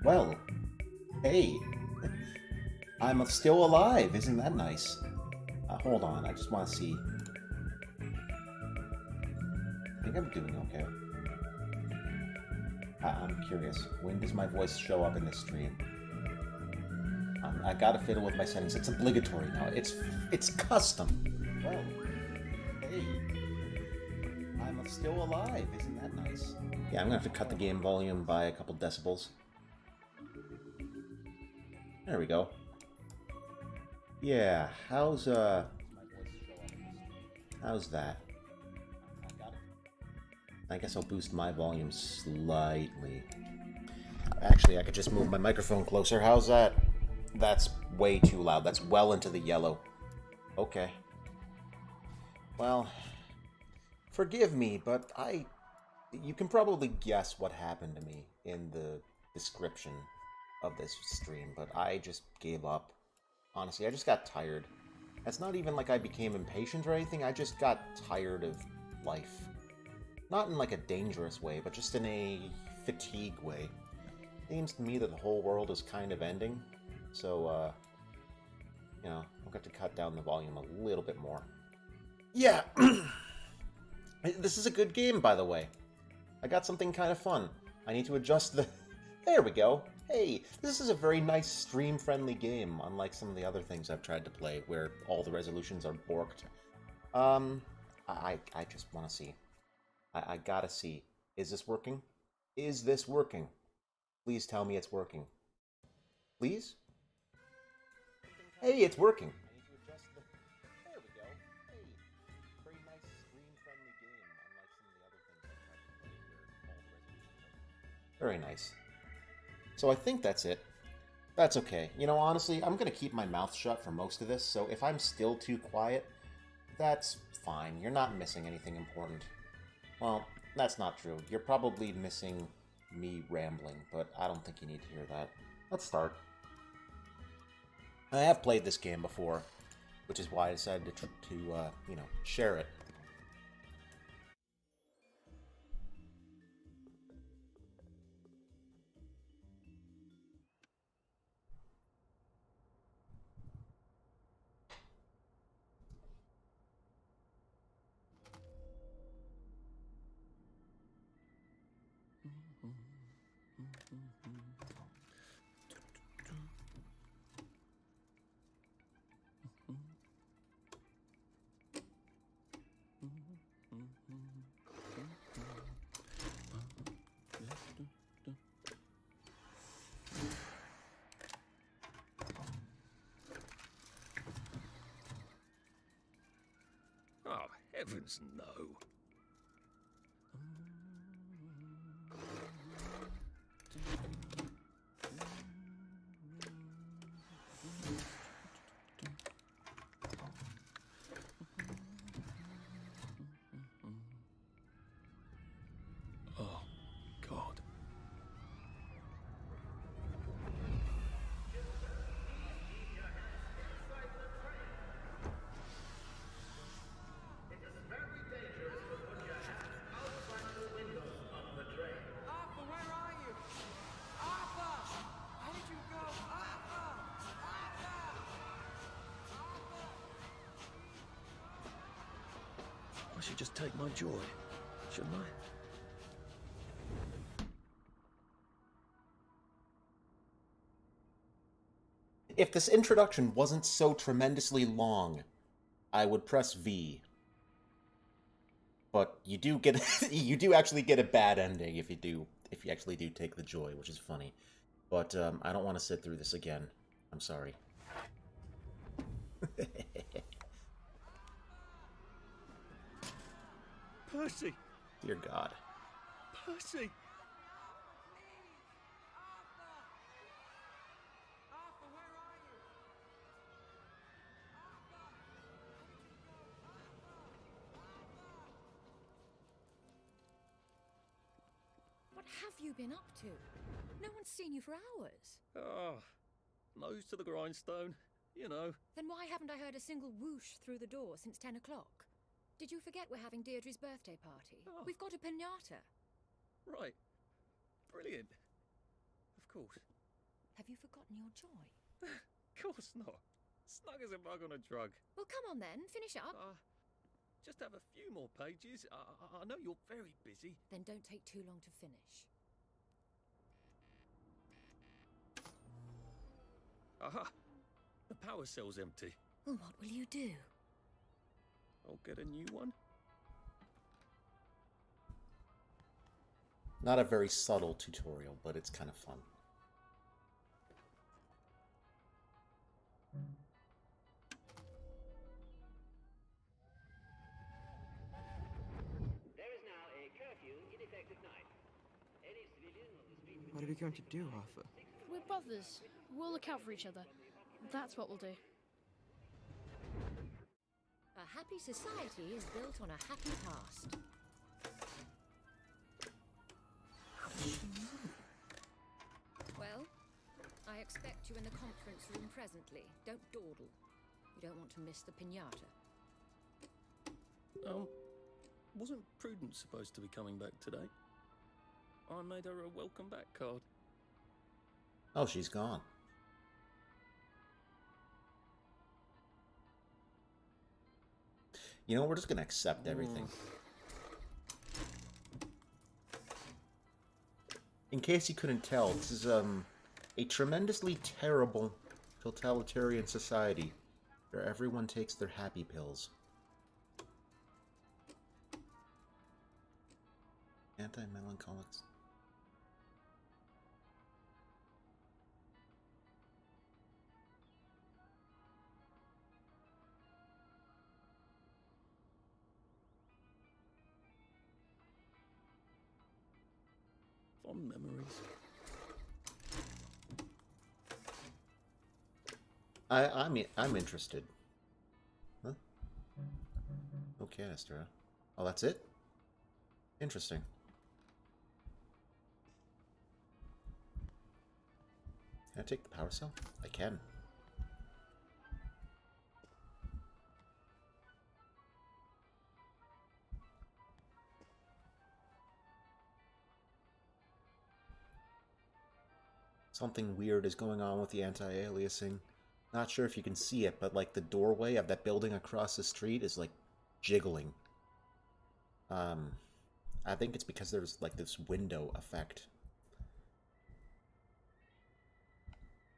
Well, hey, I'm still alive. Isn't that nice? Hold on, I just want to see. I think I'm doing okay. I'm curious. When does my voice show up in this stream? I gotta fiddle with my settings. It's obligatory now. It's custom. Well, hey, I'm still alive. Isn't that nice? Yeah, I'm gonna have to cut the game volume by a couple decibels. There we go. Yeah, how's that? I guess I'll boost my volume slightly. Actually, I could just move my microphone closer. How's that? That's way too loud. That's well into the yellow. Okay. Well, forgive me, but you can probably guess what happened to me in the description of this stream, but I just gave up. Honestly, I just got tired. It's not even like I became impatient or anything, I just got tired of life. Not in like a dangerous way, but just in a fatigue way. It seems to me that the whole world is kind of ending, so, you know, I've got to cut down the volume a little bit more. Yeah! This is a good game, by the way. I got something kind of fun. I need to adjust the... There we go. Hey, this is a very nice stream-friendly game, unlike some of the other things I've tried to play, where all the resolutions are borked. I just want to see. I gotta see. Is this working? Is this working? Please tell me it's working. Please? Hey, it's working. I need to adjust the... There we go. Hey, very nice stream-friendly game, unlike some of the other things I've tried to play, where all the resolutions are... Very nice. So I think that's it. That's okay. You know, honestly, I'm going to keep my mouth shut for most of this, so if I'm still too quiet, that's fine. You're not missing anything important. Well, that's not true. You're probably missing me rambling, but I don't think you need to hear that. Let's start. I have played this game before, which is why I decided to you know, share it. Oh, heavens no. Oh, God. Arthur, where are you? Arthur! How did you go? Arthur! Arthur! I should just take my joy, shouldn't I? If this introduction wasn't so tremendously long, I would press V. But you do get you do actually get a bad ending if you actually do take the joy, which is funny. But I don't want to sit through this again. I'm sorry. Percy! Dear God. Percy! Arthur, where are you? What have you been up to? No one's seen you for hours. Ah, nose to the grindstone, you know. Then why haven't I heard a single whoosh through the door since 10 o'clock? Did you forget we're having Deirdre's birthday party? Oh. We've got a piñata. Right. Brilliant. Of course. Have you forgotten your joy? Of course not. Snug as a bug on a drug. Well, come on then, finish up. Just have a few more pages. I know you're very busy. Then don't take too long to finish. Aha! The power cell's empty. Well, what will you do? I'll get a new one. Not a very subtle tutorial, but it's kind of fun. There is now a curfew in effect at night. Any civilian on the street... What are we going to do, Arthur? We're brothers. We'll look out for each other. That's what we'll do. A happy society is built on a happy past. Well, I expect you in the conference room presently. Don't dawdle. You don't want to miss the piñata. Wasn't Prudence supposed to be coming back today? I made her a welcome back card. Oh, she's gone. You know, we're just gonna accept everything. In case you couldn't tell, this is a tremendously terrible totalitarian society where everyone takes their happy pills. Anti-melancholics. Fond memories. I'm interested. Huh? No canister. Oh, that's it? Interesting. Can I take the power cell? I can. Something weird is going on with the anti-aliasing. Not sure if you can see it, but like the doorway of that building across the street is like jiggling. I think it's because there's like this window effect.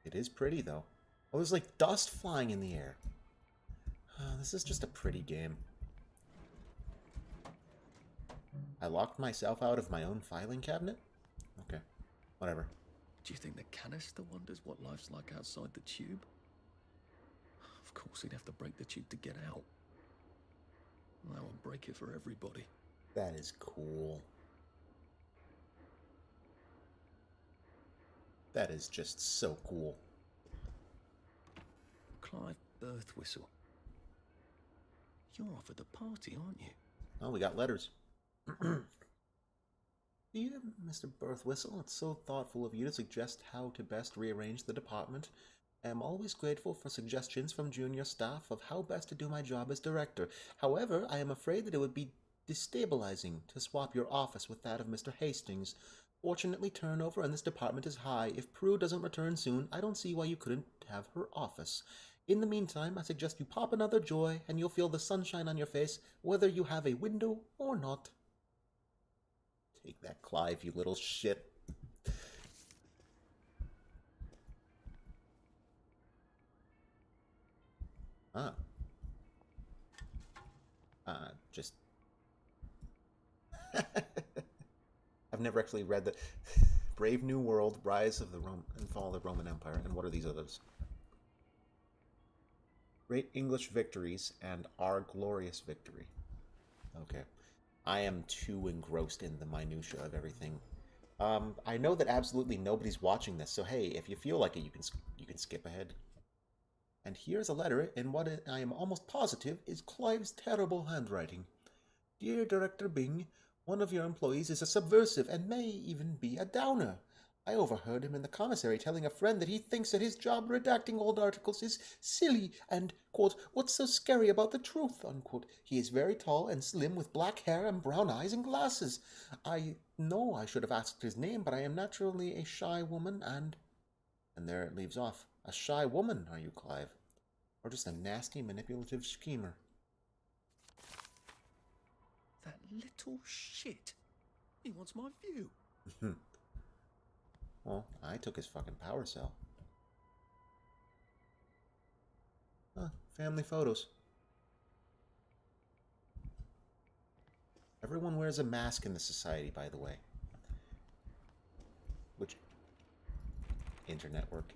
It is pretty though. Oh, there's like dust flying in the air. This is just a pretty game. I locked myself out of my own filing cabinet? Okay, whatever. Do you think the canister wonders what life's like outside the tube? Of course, he'd have to break the tube to get out. That would break it for everybody. That is cool. That is just so cool. Clive Birthwhistle. You're off at the party, aren't you? Oh, we got letters. Dear Mr. Birthwhistle, it's so thoughtful of you to suggest how to best rearrange the department. I am always grateful for suggestions from junior staff of how best to do my job as director. However, I am afraid that it would be destabilizing to swap your office with that of Mr. Hastings. Fortunately, turnover in this department is high. If Prue doesn't return soon, I don't see why you couldn't have her office. In the meantime, I suggest you pop another joy, and you'll feel the sunshine on your face, whether you have a window or not. Take that, Clive, you little shit. Ah. Just... I've never actually read the Brave New World, Rise of the and Fall of the Roman Empire. And what are these others? Great English Victories and Our Glorious Victory. Okay. I am too engrossed in the minutia of everything. I know that absolutely nobody's watching this, so hey, if you feel like it, you can skip ahead. And here's a letter in what I am almost positive is Clive's terrible handwriting. Dear Director Bing, one of your employees is a subversive and may even be a downer. I overheard him in the commissary telling a friend that he thinks that his job redacting old articles is silly and, quote, what's so scary about the truth, unquote. He is very tall and slim with black hair and brown eyes and glasses. I know I should have asked his name, but I am naturally a shy woman and there it leaves off. A shy woman, are you, Clive? Or just a nasty, manipulative schemer? That little shit. He wants my view. Well, I took his fucking power cell. Huh, family photos. Everyone wears a mask in the society, by the way. Which... internet work.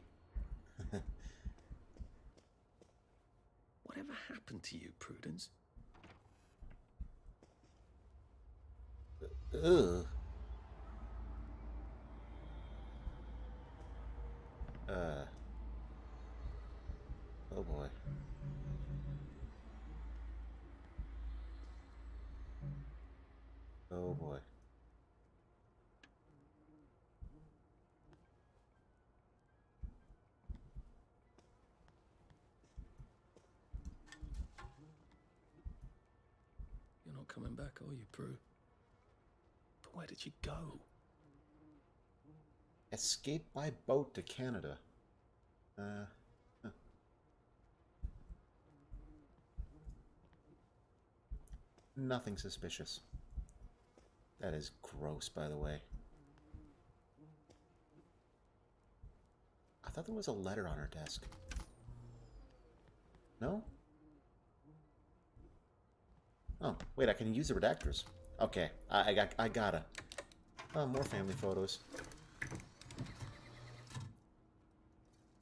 Whatever happened to you, Prudence? Ugh. Oh boy. Oh boy. You're not coming back, are you, Prue? But where did you go? Escape by boat to Canada. Huh. Nothing suspicious. That is gross, by the way. I thought there was a letter on her desk. No? Oh, wait, I can use the redactors. Okay, I gotta. Oh, more family photos.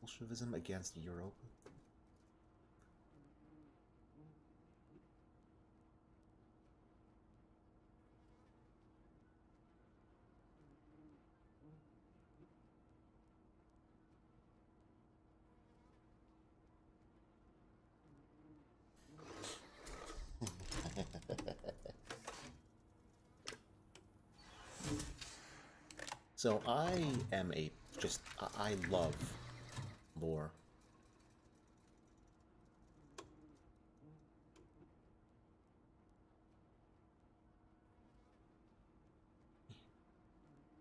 Bolshevism against Europe. So I am I love lore.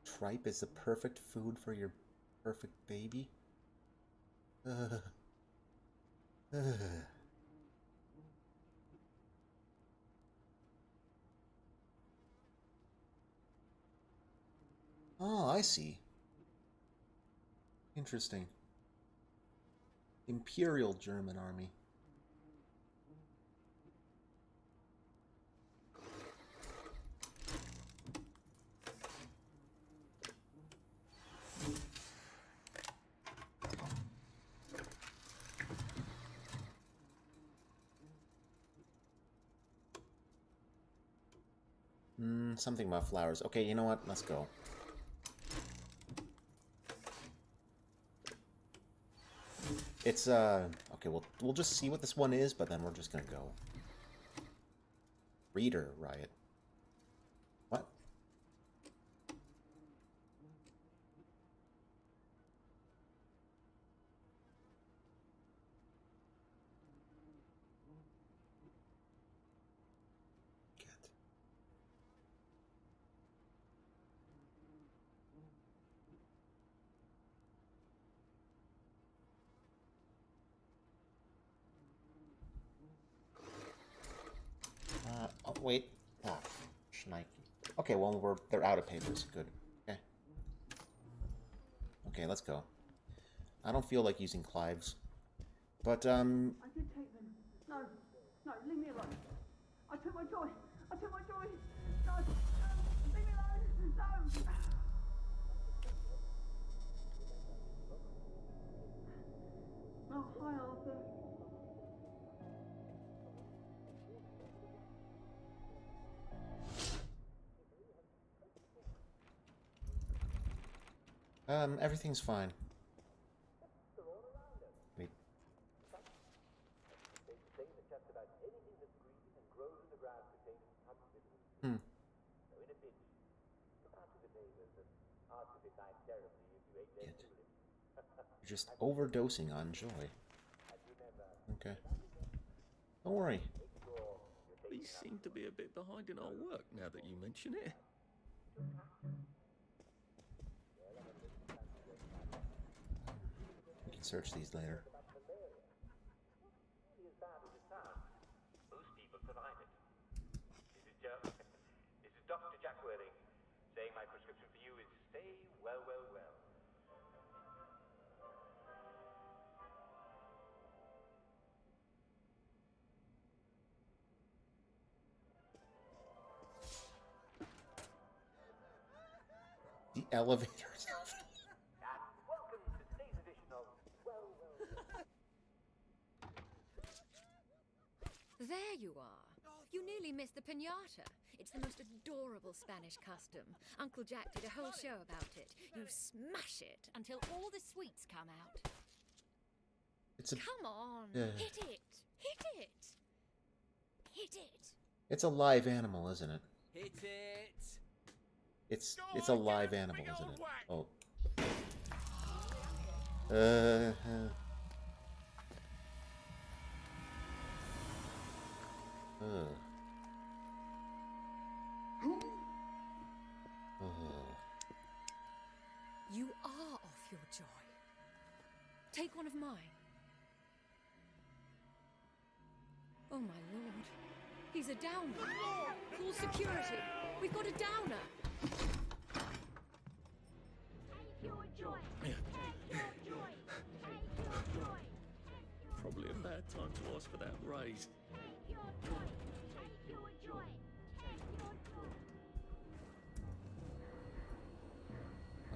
Tripe is the perfect food for your perfect baby. Ugh. Ugh. Oh, I see. Interesting. Imperial German Army. Something about flowers. Okay, you know what? Let's go. It's, okay, we'll just see what this one is, but then we're just gonna go. Reader riot. What? Get. Oh, wait. Ah, shnikey. Okay, well, they're out of papers. Good. Okay. Okay, let's go. I don't feel like using Clive's. But, I did take them. No, no, leave me alone. I took my joy. I took my joy. No, leave me alone. No. Oh, hi, Arthur. Everything's fine. Wait. Hmm. You're just overdosing on joy. Okay. Don't worry. We seem to be a bit behind in our work now that you mention it. We can search these later. Most people survive it. This is Dr. Jack Worthing, saying my prescription for you is stay well, well, well. The elevators. And welcome to today's edition of Well, Well, Well. There you are. You nearly missed the piñata. It's the most adorable Spanish custom. Uncle Jack did a whole show about it. You smash it until all the sweets come out. It's a Come on, Yeah. hit it, hit it, hit it. it's a live animal, isn't it? Hit it! It's a live animal, isn't it? Oh. You are off your joy. Take one of mine. Oh my lord. He's a downer. Call security. We've got a downer. Take your joy. Take your joy. Take your joy. Probably a bad time to ask for that raise. Take your joy. Take your joy. Take your joy.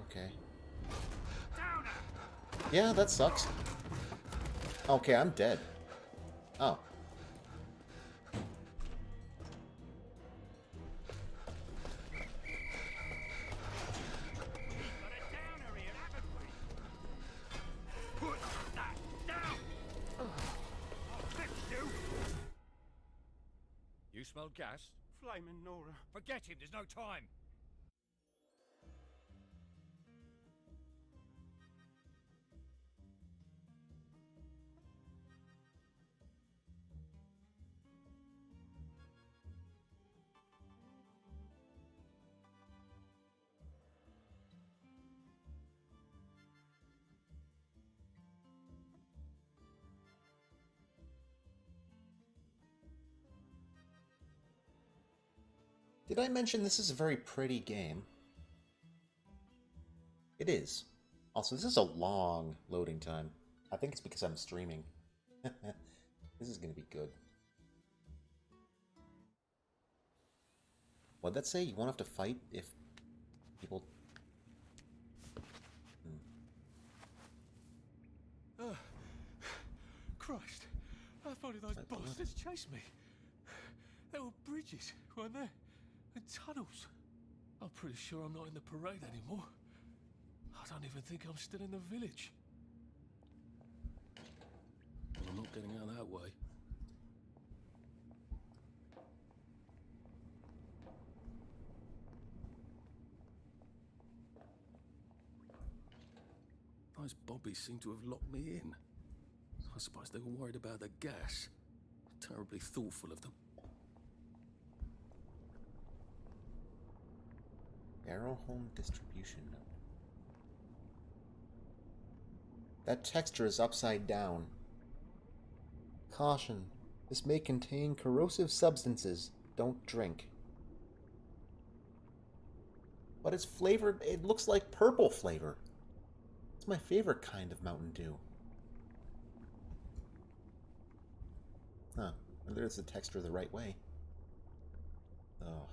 Okay. Yeah, that sucks. Okay, I'm dead. Oh. You smell gas? Flaming Nora. Forget him, there's no time. Did I mention this is a very pretty game? It is. Also, this is a long loading time. I think it's because I'm streaming. This is going to be good. What'd that say? You won't have to fight if people... Christ, I thought those Like what? bastards chased me. There were bridges, weren't there? And tunnels. I'm pretty sure I'm not in the parade anymore. I don't even think I'm still in the village. Well, I'm not getting out that way. Those bobbies seem to have locked me in. I suppose they were worried about the gas. Terribly thoughtful of them. Arrow Home Distribution Note. That texture is upside down. Caution. This may contain corrosive substances. Don't drink. But it's flavored... It looks like purple flavor. It's my favorite kind of Mountain Dew. Huh. There's the texture the right way. Oh.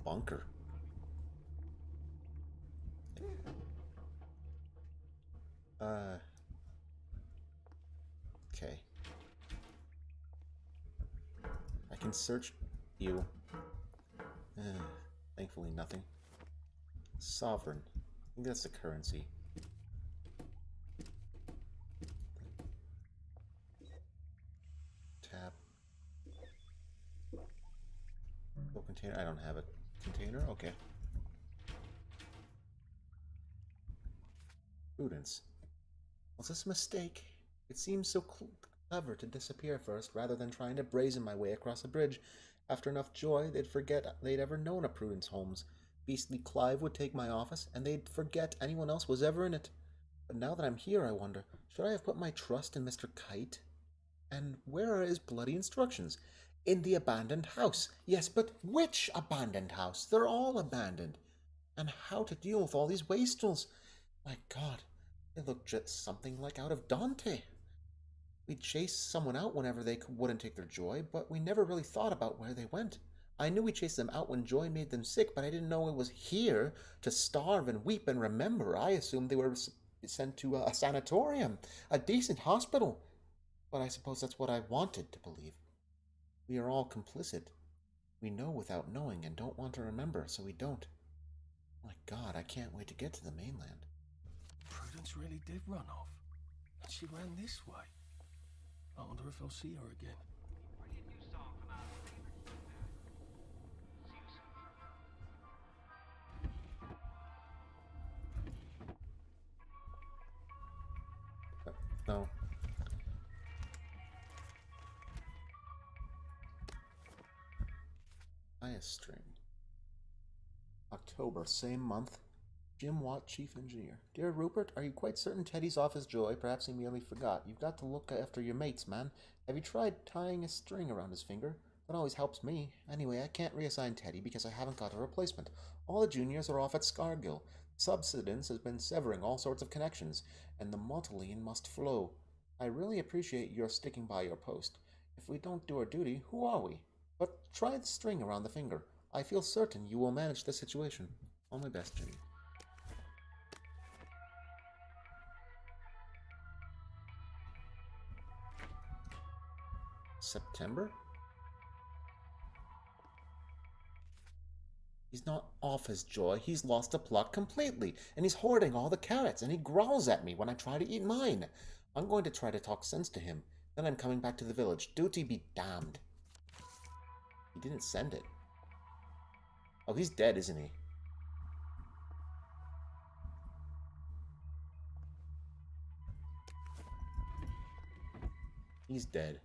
Bunker. Okay. I can search you. Thankfully nothing. Sovereign. I think that's the currency. Tab. container? I don't have a container. Okay. Prudence. Was this a mistake? It seems so clever to disappear first, rather than trying to brazen my way across a bridge. After enough joy, they'd forget they'd ever known a Prudence Holmes. Beastly Clive would take my office, and they'd forget anyone else was ever in it. But now that I'm here, I wonder, should I have put my trust in Mr. Kite? And where are his bloody instructions? In the abandoned house. Yes, but which abandoned house? They're all abandoned. And how to deal with all these wastrels? My God, they look just something like out of Dante. We'd chase someone out whenever they wouldn't take their joy, but we never really thought about where they went. I knew we chased them out when joy made them sick, but I didn't know it was here to starve and weep and remember. I assumed they were sent to a sanatorium, a decent hospital. But I suppose that's what I wanted to believe. We are all complicit. We know without knowing and don't want to remember, so we don't. My God, I can't wait to get to the mainland. Prudence really did run off. And she ran this way. I wonder if I'll see her again. No. Highest string. October, same month. Jim Watt, Chief Engineer. Dear Rupert, are you quite certain Teddy's off his joy? Perhaps he merely forgot. You've got to look after your mates, man. Have you tried tying a string around his finger? That always helps me. Anyway, I can't reassign Teddy because I haven't got a replacement. All the juniors are off at Scargill. Subsidence has been severing all sorts of connections, and the motoline must flow. I really appreciate your sticking by your post. If we don't do our duty, who are we? But try the string around the finger. I feel certain you will manage the situation. All my best, Jimmy. September? He's not off his joy. He's lost the plot completely. And he's hoarding all the carrots. And he growls at me when I try to eat mine. I'm going to try to talk sense to him. Then I'm coming back to the village. Duty be damned. He didn't send it. Oh, he's dead, isn't he? He's dead.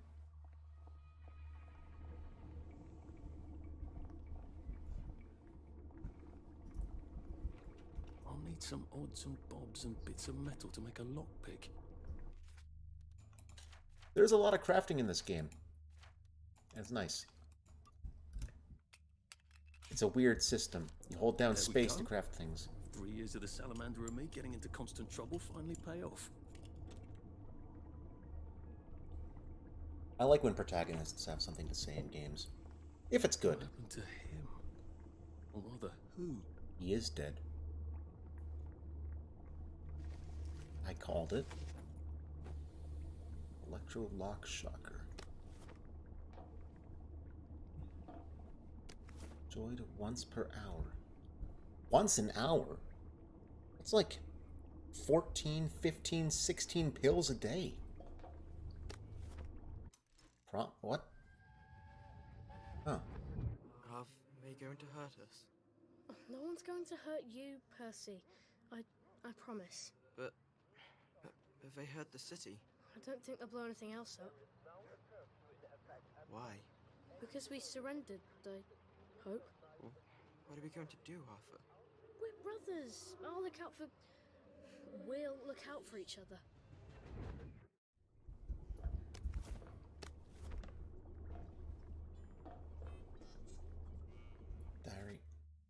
I'll need some odds and bobs and bits of metal to make a lockpick. There's a lot of crafting in this game. And it's nice. It's a weird system. You hold down space to craft things. 3 years of the salamander and me getting into constant trouble finally pay off. I like when protagonists have something to say in games. If it's good. What happened to him? Or rather, who? He is dead. I called it. Electro-lock shocker. Joy to once per hour. Once an hour? That's like 14, 15, 16 pills a day. What? Oh. Are they going to hurt us? No one's going to hurt you, Percy. I promise. But they hurt the city. I don't think they'll blow anything else up. Why? Because we surrendered, I hope. Well, what are we going to do, Arthur? We're brothers. I'll look out for... We'll look out for each other. Diary.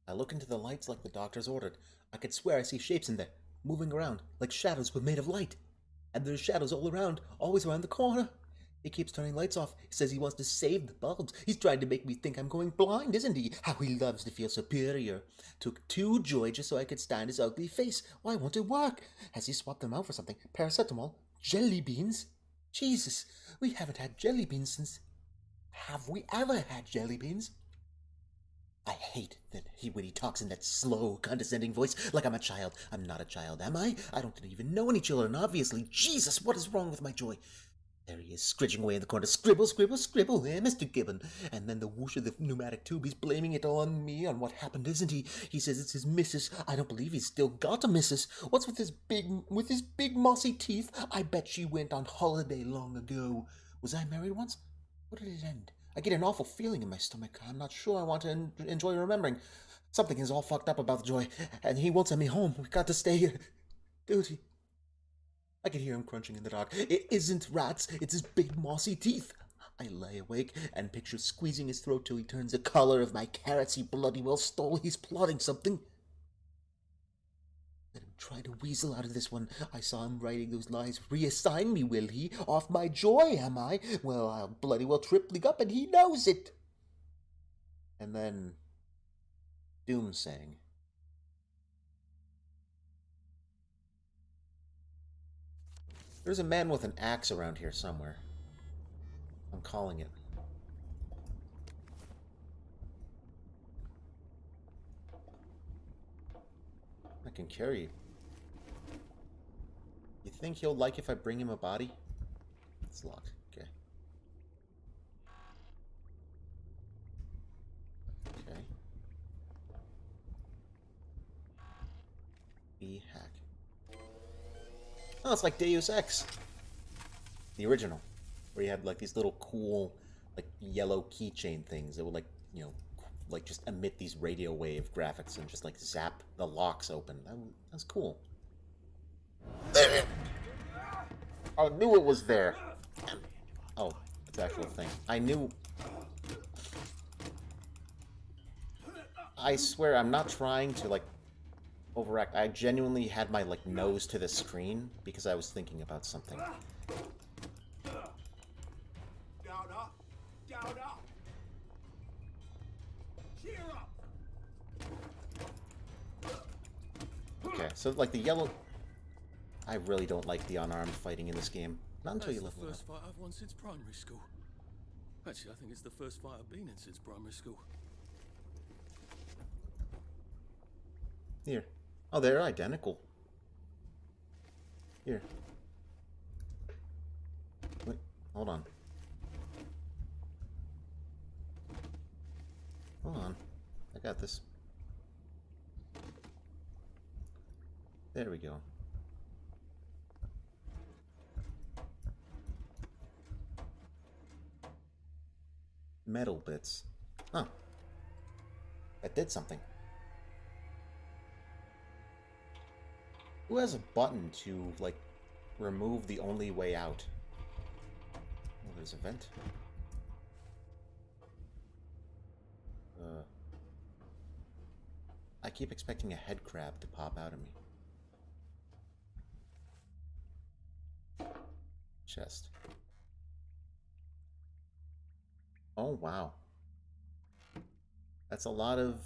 I look into the lights like the doctor's ordered. I could swear I see shapes in there, moving around, like shadows but made of light. And there's shadows all around, always around the corner. He keeps turning lights off. He says he wants to save the bulbs. He's trying to make me think I'm going blind, isn't he? How he loves to feel superior. Took 2 joy just so I could stand his ugly face. Why won't it work? Has he swapped them out for something? Paracetamol? Jelly beans? Jesus, we haven't had jelly beans since... Have we ever had jelly beans? I hate that when he talks in that slow, condescending voice, like I'm a child. I'm not a child, am I? I don't even know any children, obviously. Jesus, what is wrong with my joy? There he is, scritching away in the corner. Scribble, scribble, scribble, Mr. Gibbon. And then the whoosh of the pneumatic tube. He's blaming it all on me, on what happened, isn't he? He says it's his missus. I don't believe he's still got a missus. What's with his big mossy teeth? I bet she went on holiday long ago. Was I married once? What did it end? I get an awful feeling in my stomach. I'm not sure I want to enjoy remembering. Something is all fucked up about the Joy, and he won't send me home. We've got to stay here. Duty. I can hear him crunching in the dark. It isn't rats, it's his big mossy teeth. I lie awake and picture squeezing his throat till he turns the color of my carrots. He bloody well stole. He's plotting something. Let him try to weasel out of this one. I saw him writing those lies. Reassign me, will he? Off my Joy, am I? Well, I'll bloody well tripling up, and he knows it. And then Doom sang. There's a man with an axe around here somewhere. I'm calling it. I can carry you. You think he'll like if I bring him a body? It's locked. Okay. Okay. E-hack. Oh, it's like Deus Ex. The original. Where you had like these little cool, like yellow keychain things that would like, you know, like just emit these radio wave graphics and just like zap the locks open. That's cool. I knew it was there. Oh, it's an actual thing. I knew. I swear I'm not trying to like overact. I genuinely had my like nose to the screen because I was thinking about something. Okay, so like the yellow. I really don't like the unarmed fighting in this game. Not until you level That's the up. first fight I've won since primary school. Actually, I think it's the first fight I've been in since primary school. Here. Oh, they're identical. Here. Wait, hold on. Hold on. I got this. There we go. Metal bits. Huh. That did something. Who has a button to, like, remove the only way out? Oh, there's a vent. I keep expecting a head crab to pop out of me. Chest. Oh, wow. That's a lot of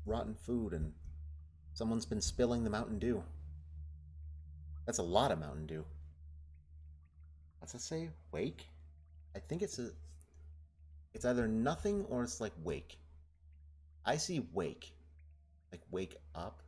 rotten food, and someone's been spilling the Mountain Dew. That's a lot of Mountain Dew. What's it say? Wake? I think it's either nothing or it's like wake. I see wake. Like wake up.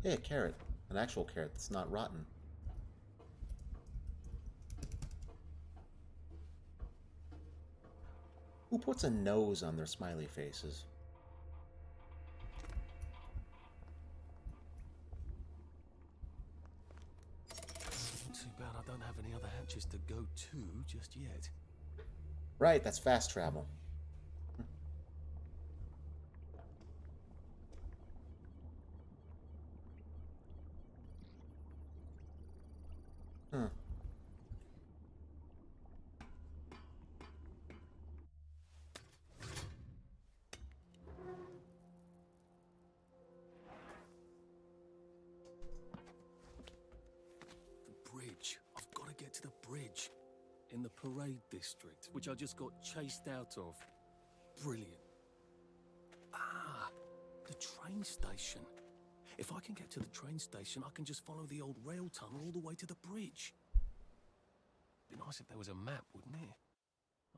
Hey, a carrot. An actual carrot that's not rotten. Who puts a nose on their smiley faces? Too bad I don't have any other hatches to go to just yet. Right, that's fast travel. Huh. The bridge. I've got to get to the bridge. In the parade district, which I just got chased out of. Brilliant. Ah, the train station. If I can get to the train station, I can just follow the old rail tunnel all the way to the bridge. Be nice if there was a map, wouldn't it?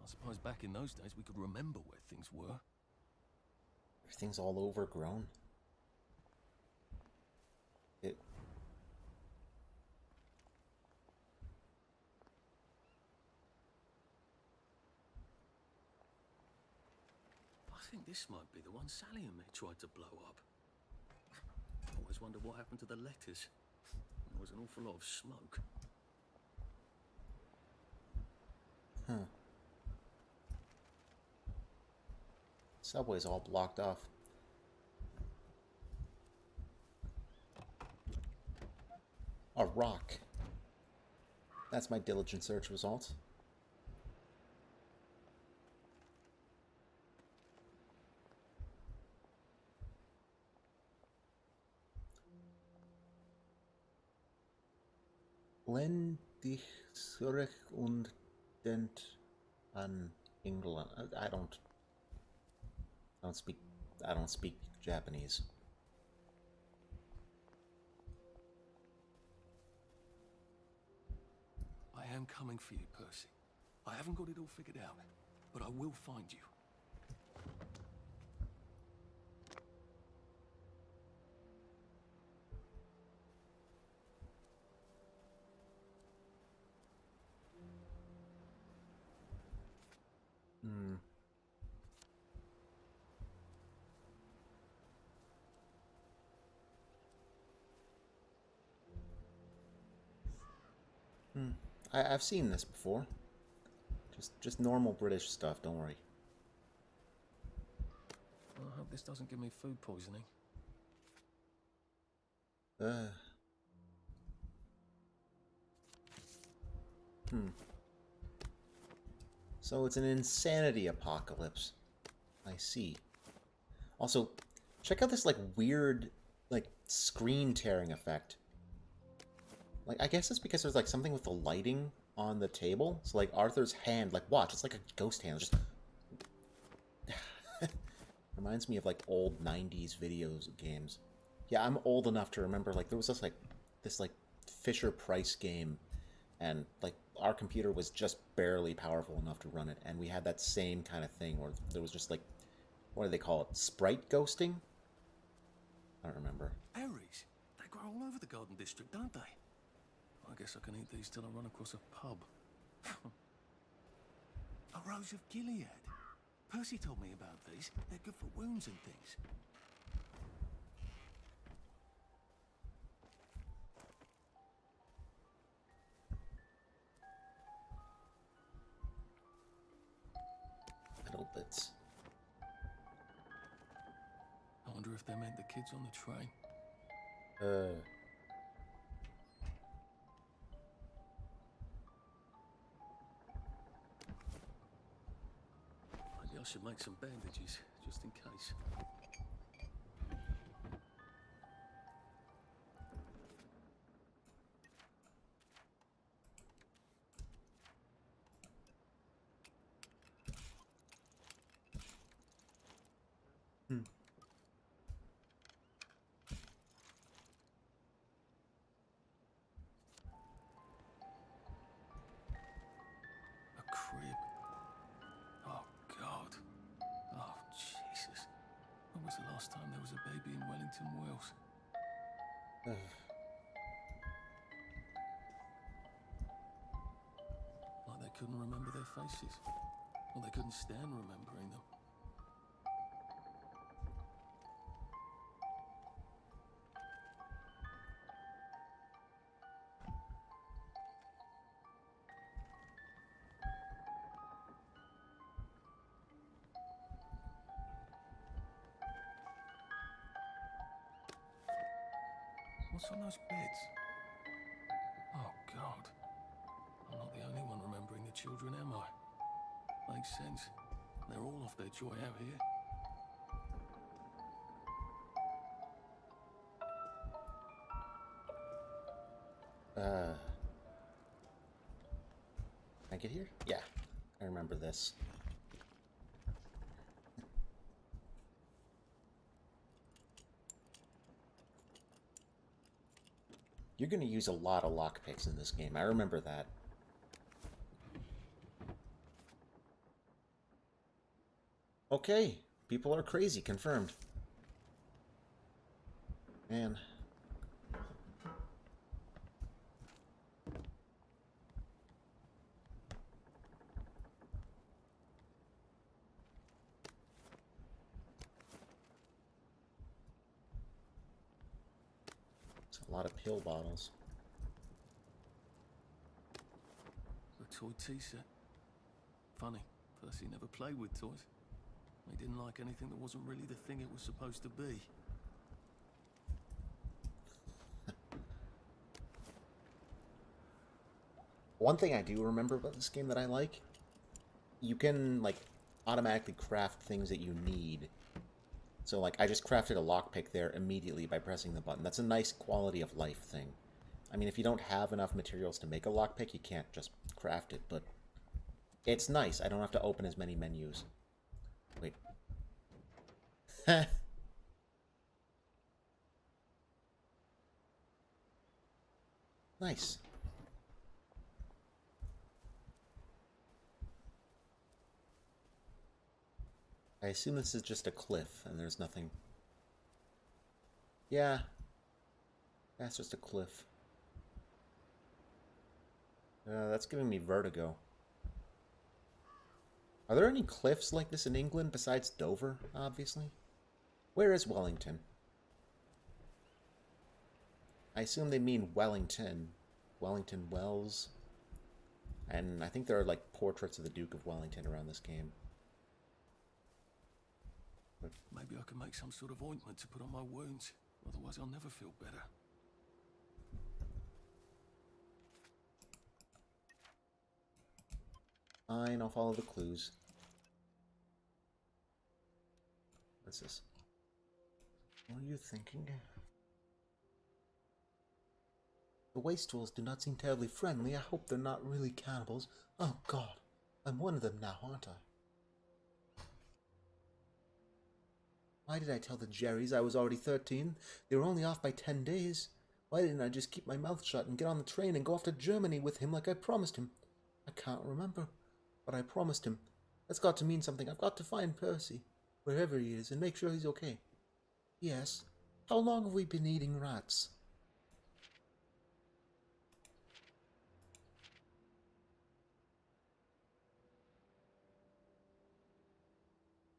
I suppose back in those days we could remember where things were. Everything's all overgrown. It... I think this might be the one Sally and me tried to blow up. I always wondered what happened to the letters. There was an awful lot of smoke. Huh. Subway's all blocked off. A rock. That's my diligent search result. Lehn dich zurück und denk an England. I don't speak Japanese. I am coming for you, Percy. I haven't got it all figured out, but I will find you. I've seen this before. Just normal British stuff, don't worry. Well, I hope this doesn't give me food poisoning. So it's an insanity apocalypse. I see. Also, check out this, like, weird, like, screen tearing effect. Like, I guess it's because there's, like, something with the lighting on the table. So, like, Arthur's hand, like, watch, it's like a ghost hand. Just... Reminds me of, like, old 90s videos games. Yeah, I'm old enough to remember, like, there was this, like, Fisher-Price game. And, like, our computer was just barely powerful enough to run it. And we had that same kind of thing where there was just, like, what do they call it? Sprite ghosting? I don't remember. Berries? They grow all over the Garden District, don't they? I guess I can eat these till I run across a pub. A Rose of Gilead. Percy told me about these. They're good for wounds and things. Little bits. I wonder if they meant the kids on the train. Maybe I should make some bandages, just in case. Crib. Oh, God. Oh, Jesus. When was the last time there was a baby in Wellington, Wales? Like they couldn't remember their faces. Or they couldn't stand remembering them. What's on those beds? Oh, God. I'm not the only one remembering the children, am I? Makes sense. They're all off their joy out here. Can I get here? Yeah, I remember this. You're going to use a lot of lockpicks in this game. I remember that. Okay, people are crazy, confirmed. Man. It's a lot of pill bottles. A toy tea set. Funny, Percy never played with toys. He didn't like anything that wasn't really the thing it was supposed to be. One thing I do remember about this game that I like, you can, like, automatically craft things that you need. So, like, I just crafted a lockpick there immediately by pressing the button. That's a nice quality of life thing. I mean, if you don't have enough materials to make a lockpick, you can't just craft it, but it's nice. I don't have to open as many menus. Wait. Nice. I assume this is just a cliff, and there's nothing... Yeah. That's just a cliff. That's giving me vertigo. Are there any cliffs like this in England besides Dover, obviously? Where is Wellington? I assume they mean Wellington. Wellington Wells. And I think there are, like, portraits of the Duke of Wellington around this game. Maybe I can make some sort of ointment to put on my wounds. Otherwise I'll never feel better. Fine, I'll follow the clues. What's this? What are you thinking? The Wastrels do not seem terribly friendly. I hope they're not really cannibals. Oh god, I'm one of them now, aren't I? Why did I tell the Jerrys I was already 13? They were only off by 10 days. Why didn't I just keep my mouth shut and get on the train and go off to Germany with him like I promised him? I can't remember, but I promised him. That's got to mean something. I've got to find Percy, wherever he is, and make sure he's okay. Yes. How long have we been eating rats?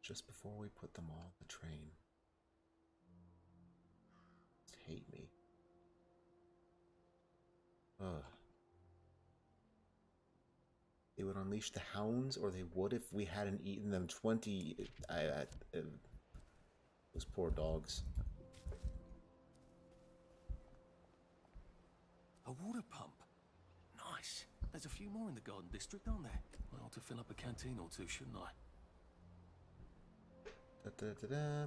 Just before we put them all on the train. Just hate me. Ugh. They would unleash the hounds, or they would if we hadn't eaten them 20... those poor dogs. A water pump. Nice. There's a few more in the Garden District, aren't there? I ought to fill up a canteen or two, shouldn't I? Da-da-da-da.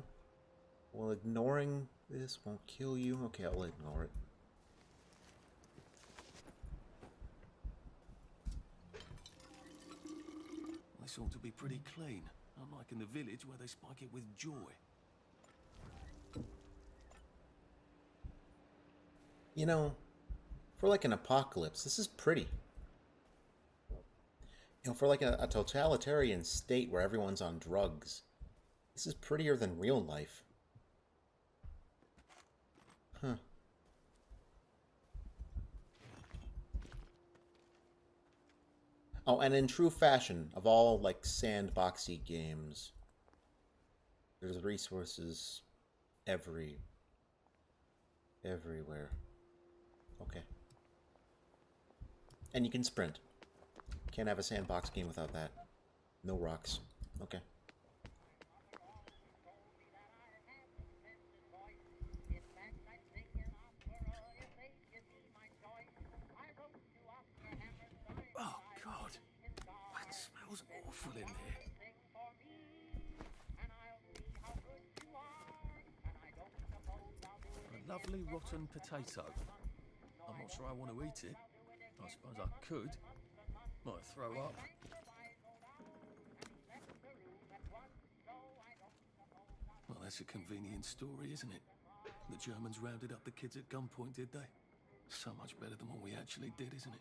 Well, ignoring this won't kill you. Okay, I'll ignore it. This ought to be pretty clean, unlike in the village where they spike it with joy. You know, for like an apocalypse, this is pretty. You know, for like a totalitarian state where everyone's on drugs, this is prettier than real life. Huh. Oh, and in true fashion, of all, like, sandboxy games, there's resources everywhere. Okay. And you can sprint. Can't have a sandbox game without that. No rocks. Okay. Oh, God. That smells awful in here. A lovely rotten potato. I'm not sure I want to eat it. I suppose I could. Might throw up. Well, that's a convenient story, isn't it? The Germans rounded up the kids at gunpoint, did they? So much better than what we actually did, isn't it?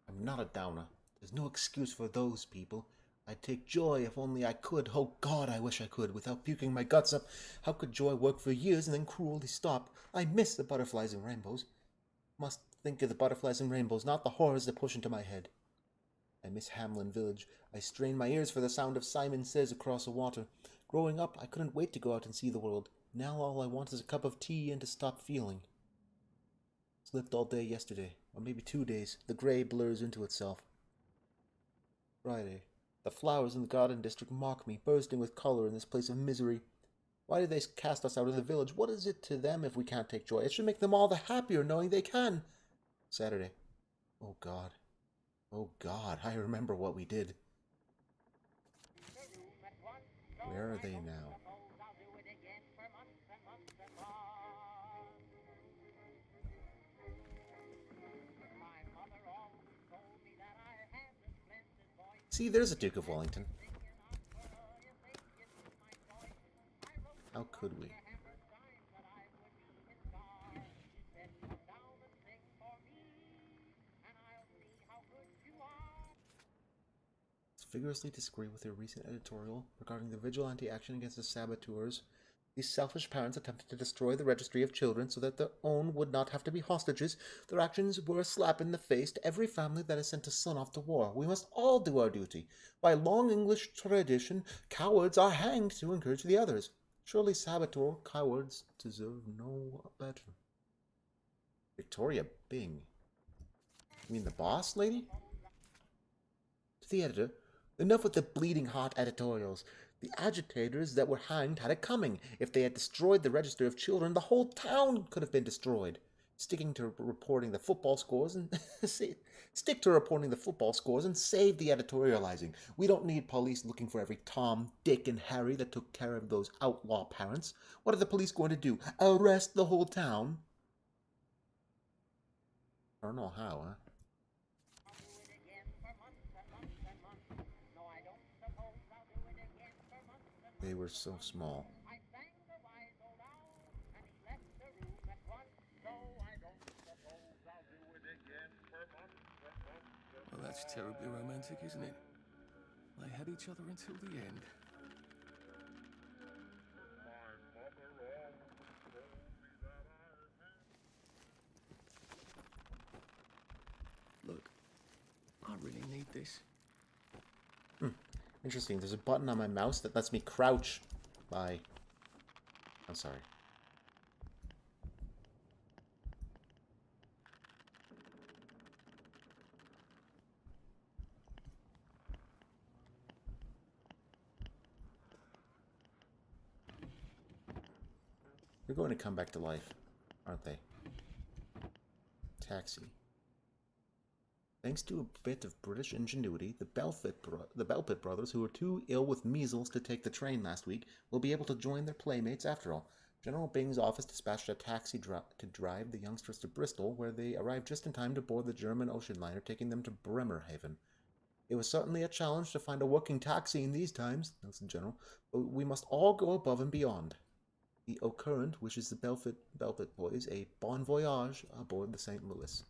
I'm not a downer. There's no excuse for those people. I'd take joy if only I could. Oh God, I wish I could, without puking my guts up. How could joy work for years and then cruelly stop? I miss the butterflies and rainbows. Must think of the butterflies and rainbows, not the horrors that push into my head. I miss Hamlin Village. I strain my ears for the sound of Simon Says across the water. Growing up, I couldn't wait to go out and see the world. Now all I want is a cup of tea and to stop feeling. Slept all day yesterday, or maybe 2 days. The grey blurs into itself. Friday. The flowers in the garden district mock me, bursting with colour in this place of misery. Why do they cast us out of the village? What is it to them if we can't take joy? It should make them all the happier knowing they can. Saturday. Oh God. Oh God, I remember what we did. Where are they now? See, there's a Duke of Wellington. How could we? Vigorously disagree with their recent editorial regarding the vigilante action against the saboteurs. These selfish parents attempted to destroy the registry of children so that their own would not have to be hostages. Their actions were a slap in the face to every family that has sent a son off to war. We must all do our duty. By long English tradition, cowards are hanged to encourage the others. Surely saboteur cowards deserve no better. Victoria Bing. You mean the boss lady? To the editor, enough with the bleeding heart editorials. The agitators that were hanged had it coming. If they had destroyed the register of children, the whole town could have been destroyed. Stick to reporting the football scores and save the editorializing. We don't need police looking for every Tom, Dick, and Harry that took care of those outlaw parents. What are the police going to do? Arrest the whole town? I don't know how, huh? They were so small. Well, that's terribly romantic, isn't it? They had each other until the end. Look, I really need this. Interesting. There's a button on my mouse that lets me crouch by... I'm sorry. They're going to come back to life, aren't they? Taxi. Thanks to a bit of British ingenuity, the Belpit brothers, who were too ill with measles to take the train last week, will be able to join their playmates after all. General Bing's office dispatched a taxi to drive the youngsters to Bristol, where they arrived just in time to board the German ocean liner taking them to Bremerhaven. It was certainly a challenge to find a working taxi in these times, notes the General, but we must all go above and beyond. The O'Current wishes the Belpit boys a bon voyage aboard the St. Louis.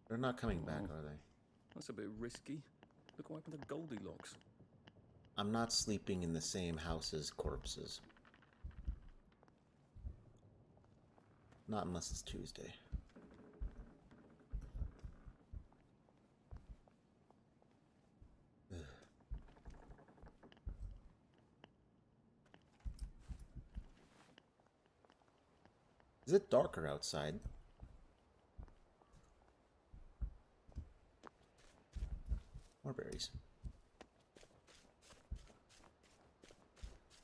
They're not coming back, are they? That's a bit risky. Look what happened to Goldilocks. I'm not sleeping in the same house as corpses. Not unless it's Tuesday. Ugh. Is it darker outside? More berries.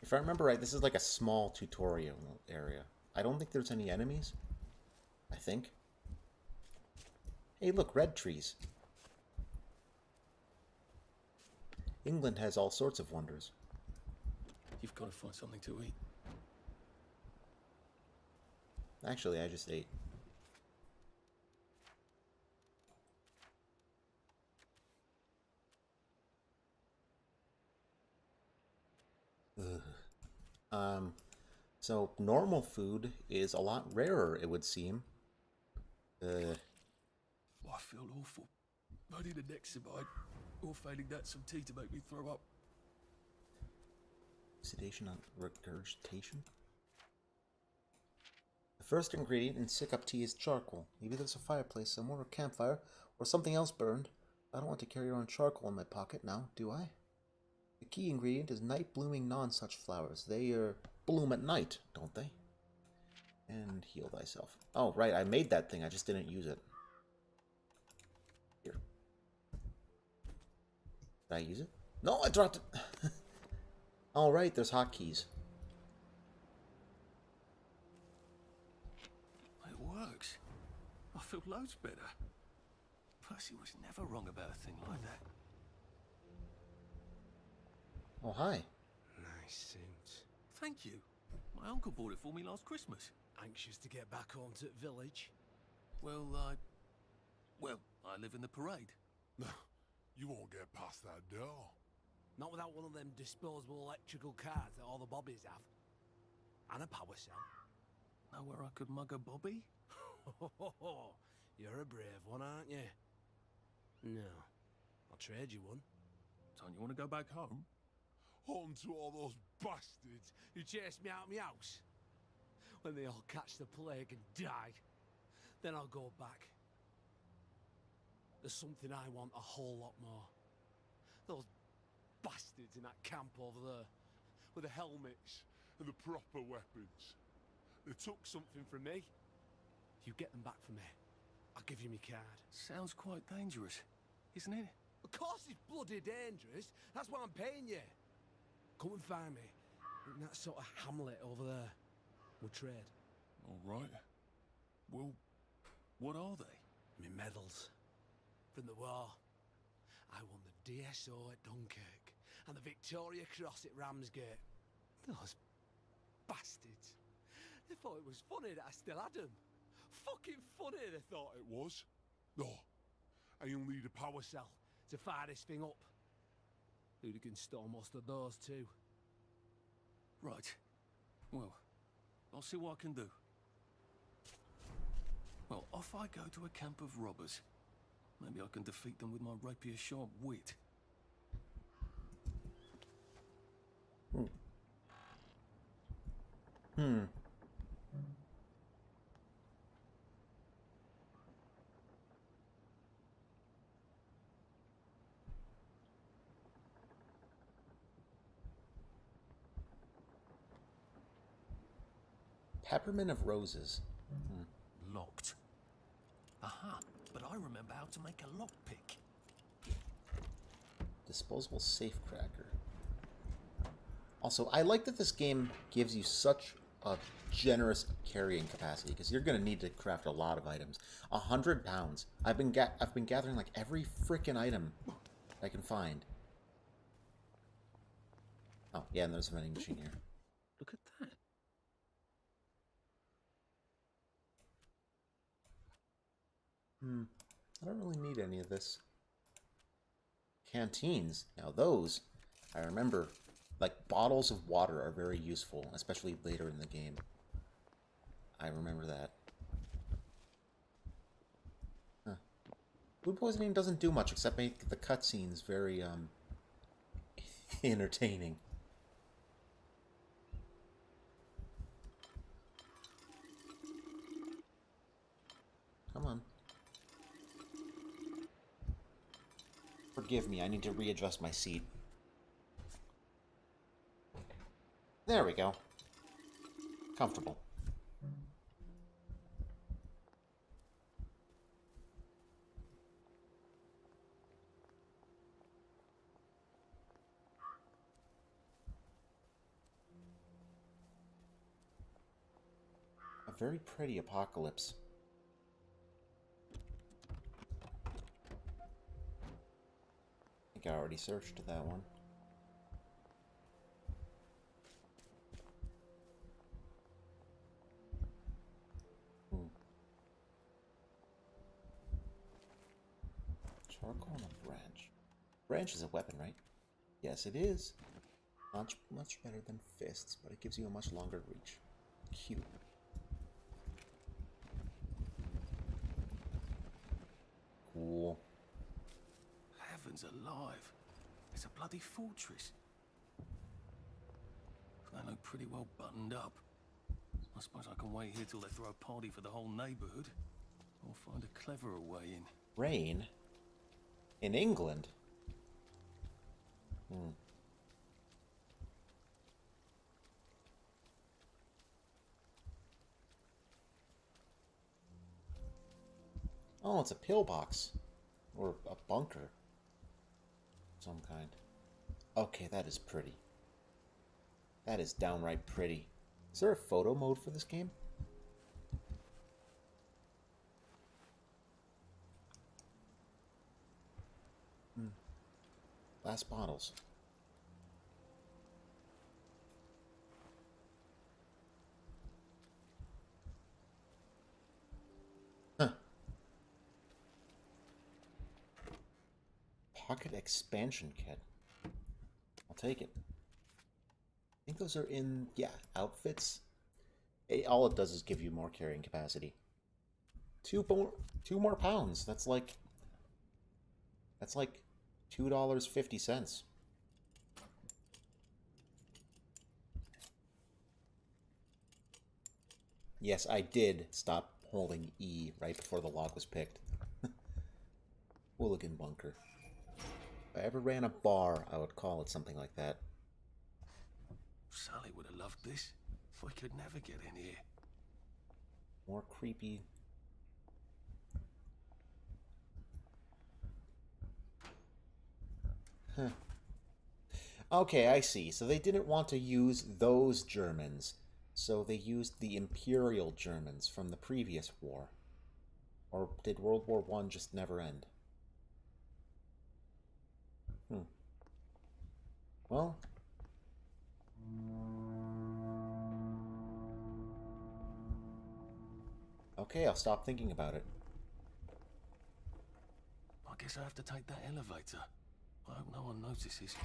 If I remember right, this is like a small tutorial area. I don't think there's any enemies. I think. Hey, look, red trees. England has all sorts of wonders. You've got to find something to eat. Actually, I just ate. Ugh. So normal food is a lot rarer, it would seem. I feel awful. I need a Nexamide, or failing that, some tea to make me throw up. Sedation on regurgitation? The first ingredient in sick-up tea is charcoal. Maybe there's a fireplace somewhere, or a campfire, or something else burned. I don't want to carry around charcoal in my pocket now, do I? The key ingredient is night-blooming non-such flowers. They, bloom at night, don't they? And heal thyself. Oh, right, I made that thing, I just didn't use it. Here. Did I use it? No, I dropped it! Alright, there's hotkeys. It works. I feel loads better. Percy was never wrong about a thing like that. Oh, hi. Nice suit. Thank you. My uncle bought it for me last Christmas. Anxious to get back home to the village? Well, I live in the parade. You won't get past that door. Not without one of them disposable electrical cars that all the bobbies have. And a power cell. Know where I could mug a bobby? You're a brave one, aren't you? No. I'll trade you one. Don't you want to go back home? Home to all those bastards. You chased me out of my house. When they all catch the plague and die, then I'll go back. There's something I want a whole lot more. Those bastards in that camp over there, with the helmets And the proper weapons. they took something from me. You get them back for me. I'll give you my card. Sounds quite dangerous, isn't it? Of course it's bloody dangerous. That's why I'm paying you. Come and find me in that sort of hamlet over there. We'll trade. All right. Well, what are they? Me medals. From the war. I won the DSO at Dunkirk and the Victoria Cross at Ramsgate. Those bastards. They thought it was funny that I still had them. Fucking funny they thought it was. No. And you'll need a power cell to fire this thing up. Hooligans stole most of those too. Right. Well, I'll see what I can do. Well, off I go to a camp of robbers. Maybe I can defeat them with my rapier-sharp wit. Peppermint of roses. Locked. Aha, but I remember how to make a lockpick. Disposable safecracker. Also, I like that this game gives you such a generous carrying capacity, because you're going to need to craft a lot of items. 100 pounds. I've been gathering like every frickin' item I can find. Oh, yeah, and there's a vending machine here. Look at that. I don't really need any of this. Canteens. Now those, I remember, like bottles of water are very useful, especially later in the game. I remember that. Huh. Food poisoning doesn't do much except make the cutscenes very, entertaining. Come on. Forgive me, I need to readjust my seat. There we go. Comfortable. A very pretty apocalypse. I already searched that one. Charcoal and a branch. Branch is a weapon, right? Yes, it is. Much better than fists, but it gives you a much longer reach. Cute. Cool. Heavens alive. It's a bloody fortress. They look pretty well buttoned up. I suppose I can wait here till they throw a party for the whole neighborhood. Or find a cleverer way in. Rain? In England? Oh, it's a pillbox. Or a bunker. Of some kind. Okay, that is pretty. That is downright pretty. Is there a photo mode for this game? Glass bottles. Huh. Pocket expansion kit. I'll take it. I think those are in, yeah, outfits. All it does is give you more carrying capacity. Two more pounds. That's like $2.50. Yes, I did stop holding E right before the lock was picked. Hooligan bunker. If I ever ran a bar, I would call it something like that. Sally would have loved this. If I could never get in here. More creepy. Huh. Okay, I see. So they didn't want to use those Germans. So they used the Imperial Germans from the previous war. Or did World War I just never end? Well... okay, I'll stop thinking about it. I guess I have to take that elevator. I hope no one notices.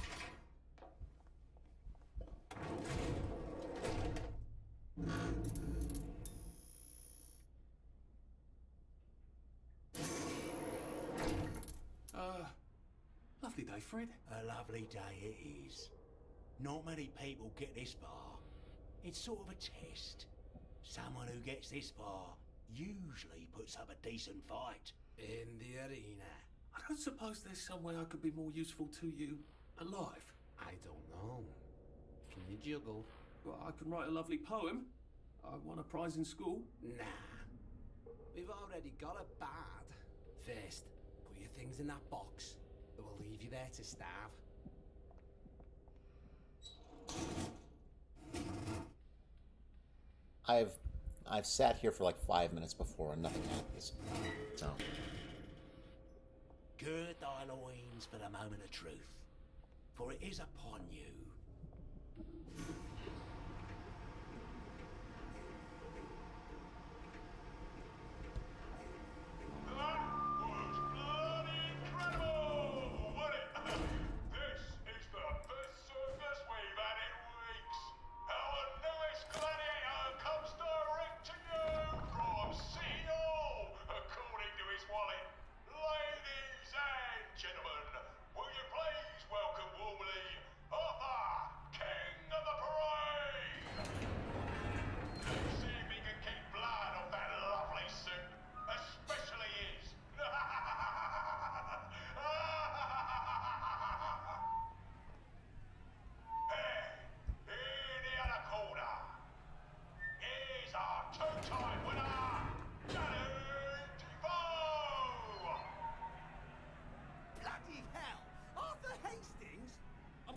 Lovely day, Fred. A lovely day it is. Not many people get this far. It's sort of a test. Someone who gets this far usually puts up a decent fight. In the arena. I don't suppose there's some way I could be more useful to you alive. I don't know. Can you juggle? Well, I can write a lovely poem. I won a prize in school. Nah. We've already got a bard. First, put your things in that box. We'll leave you there to starve. I've sat here for like 5 minutes before and nothing happens. So Gird thy loins for the moment of truth, for it is upon you.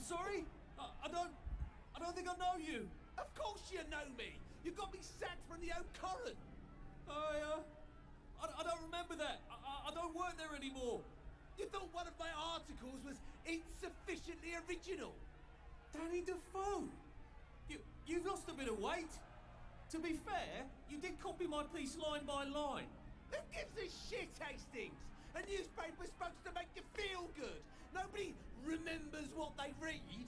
Sorry? I don't think I know you. Of course you know me. You got me sacked from the old current. I don't remember that. I don't work there anymore. You thought one of my articles was insufficiently original? Danny Defoe. You've lost a bit of weight. To be fair, you did copy my piece line by line. Who gives a shit, Hastings? A newspaper's supposed to make you feel good. Nobody remembers what they read.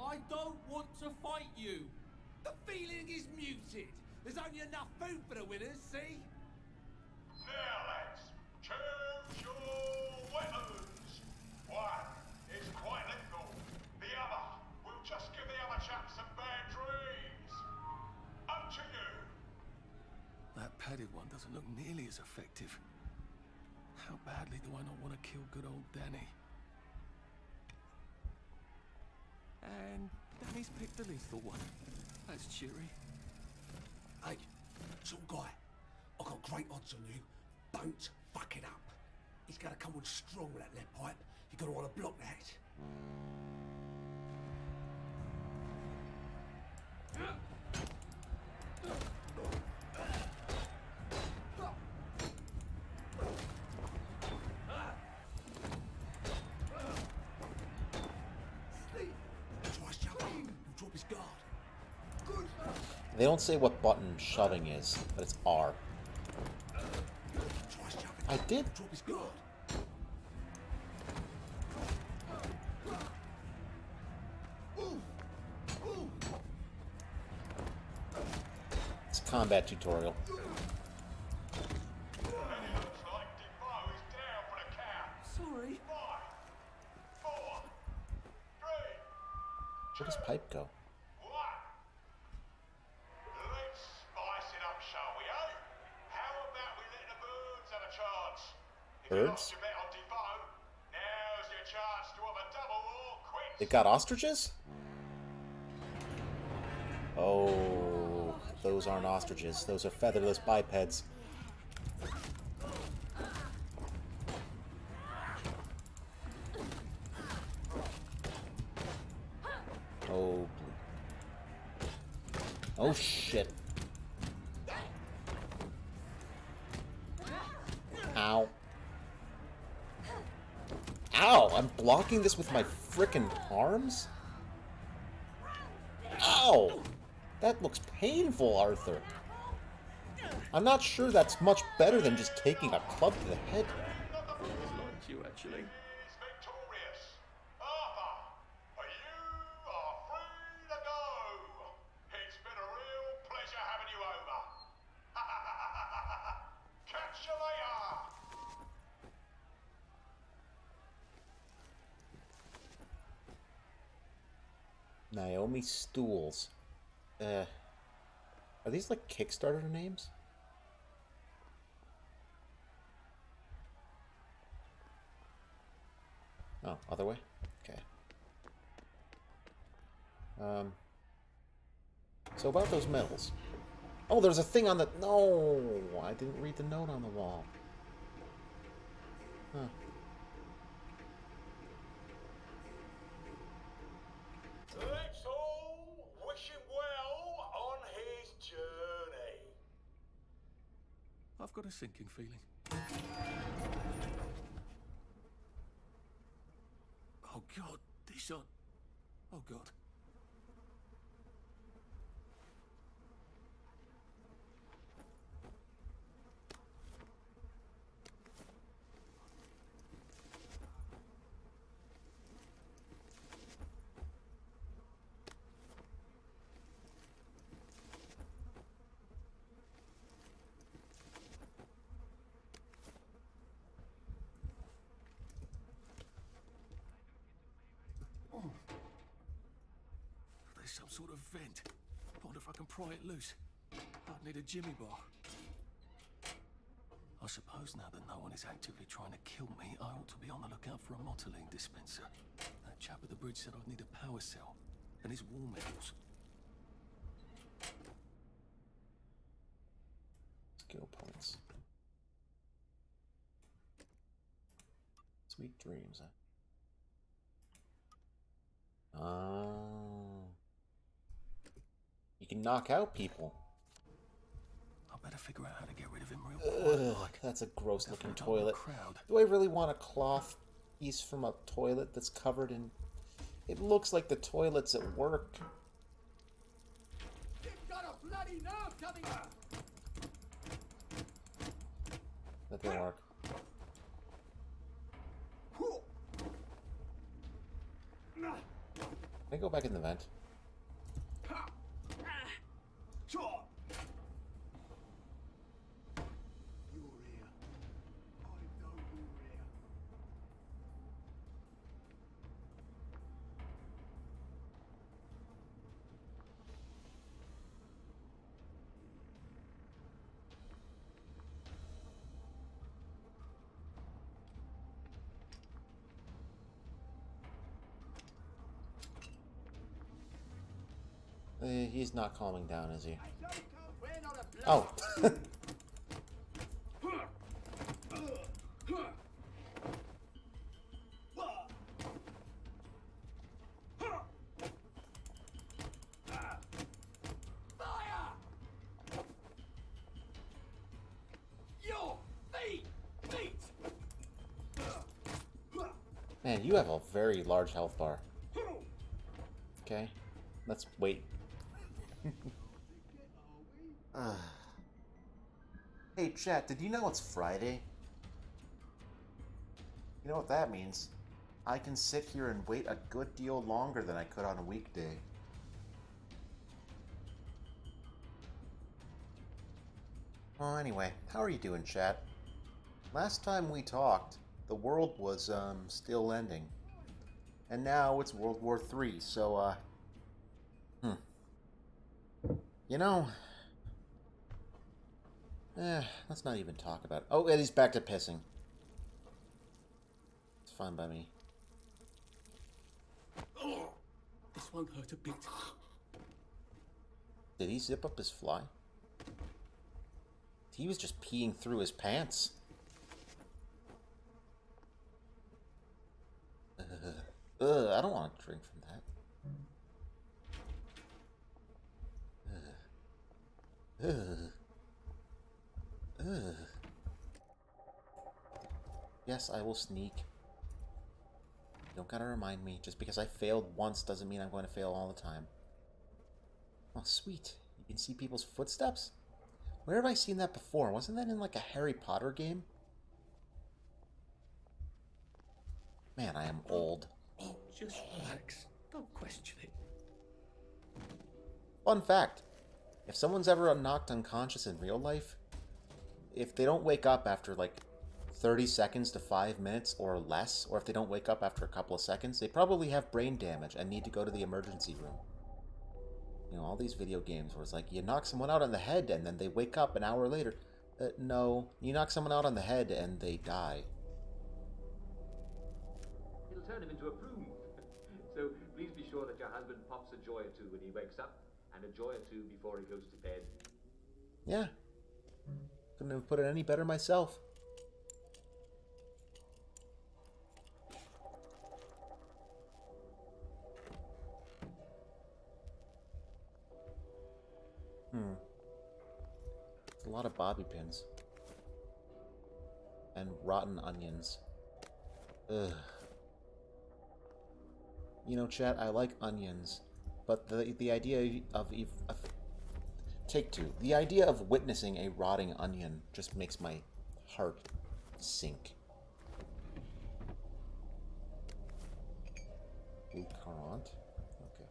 I don't want to fight you. The feeling is muted. There's only enough food for the winners, see? Now, lads, choose your weapons. One is quite lethal. The other will just give the other chap some bad dreams. Up to you. That padded one doesn't look nearly as effective. How badly do I not want to kill good old Danny? And Danny's picked the lethal one. That's cheery. Hey, little guy, I've got great odds on you. Don't fuck it up. He's gonna come on strong with that lead pipe. You're gonna want to block that. Twice jumping, you drop his guard. Good. They don't say what button shoving is, but it's R. Twice jumping. I did. Drop his guard. It's a combat tutorial. And it looks like Defoe is down for the count. Sorry. 5, 4, 3, Where does pipe go? 1. Let's spice it up, shall we, eh? How about we let the birds have a chance? If you Birds? lost your bet on Defoe, now's your chance to have a double or quit. It got ostriches? Oh, those aren't ostriches. Those are featherless bipeds. Oh, oh shit. Ow. Ow! I'm blocking this with my frickin' arms? Ow! That looks painful, Arthur. I'm not sure that's much better than just taking a club to the head. Like you, actually. Is victorious. Arthur, you are free to go. It's been a real pleasure having you over. Catch you later. Naomi Stools. Are these like Kickstarter names? Oh, other way? Okay. So about those medals. Oh, there's a thing on the... No! I didn't read the note on the wall. Huh. Let's all wish him well on his journey. I've got a sinking feeling. Oh God, these aren't... Oh God. There's some sort of vent. I wonder if I can pry it loose. I'd need a jimmy bar. I suppose now that no one is actively trying to kill me, I ought to be on the lookout for a motoline dispenser. That chap at the bridge said I'd need a power cell and his war medals. Skill points. Sweet dreams, huh? Oh. You can knock out people. I better figure out how to get rid of him real quick. Ugh, that's a gross looking Definitely toilet. crowd. Do I really want a cloth piece from a toilet that's covered in... It looks like the toilets at work. You've got a bloody nerve coming up. That didn't work. I go back in the vent? He's not calming down, is he? Oh. Man, you have a very large health bar. Okay, let's wait. Hey, chat, did you know it's Friday? You know what that means? I can sit here and wait a good deal longer than I could on a weekday. Well, anyway, how are you doing, chat? Last time we talked, the world was, still ending. And now it's World War III, so, You know... let's not even talk about it. Oh, and he's back to pissing. It's fine by me. Oh, this won't hurt a bit. Did he zip up his fly? He was just peeing through his pants. I don't want to drink from that. Yes, I will sneak. You don't gotta remind me. Just because I failed once doesn't mean I'm going to fail all the time. Oh, sweet. You can see people's footsteps? Where have I seen that before? Wasn't that in like a Harry Potter game? Man, I am old. Oh, just relax. Don't question it. Fun fact. If someone's ever knocked unconscious in real life, if they don't wake up after like 30 seconds to 5 minutes or less, or if they don't wake up after a couple of seconds, they probably have brain damage and need to go to the emergency room. You know, all these video games where it's like, you knock someone out on the head and then they wake up an hour later. No, you knock someone out on the head and they die. It'll turn him into a prune. So please be sure that your husband pops a joy or two when he wakes up, and a joy or two before he goes to bed. Yeah. Couldn't have put it any better myself. It's a lot of bobby pins. And rotten onions. Ugh. You know, chat, I like onions. But the idea of take two. The idea of witnessing a rotting onion just makes my heart sink. Blue currant. Okay.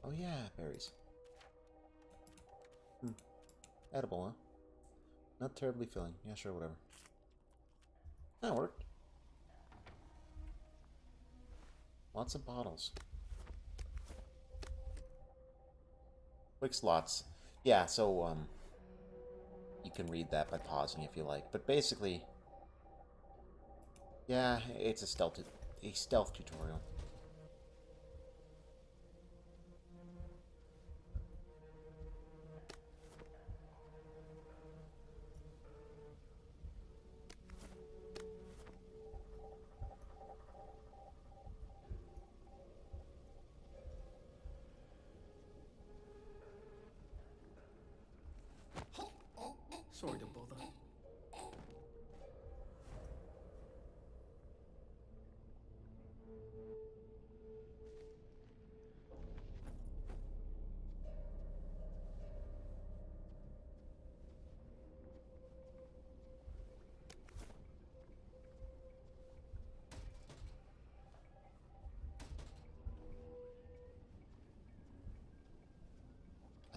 Oh yeah, berries. Edible, huh? Not terribly filling. Yeah, sure, whatever. That worked. Lots of bottles. Quick slots. Yeah, so, you can read that by pausing if you like. But basically, yeah, it's a stealth tutorial. Sorry to bother.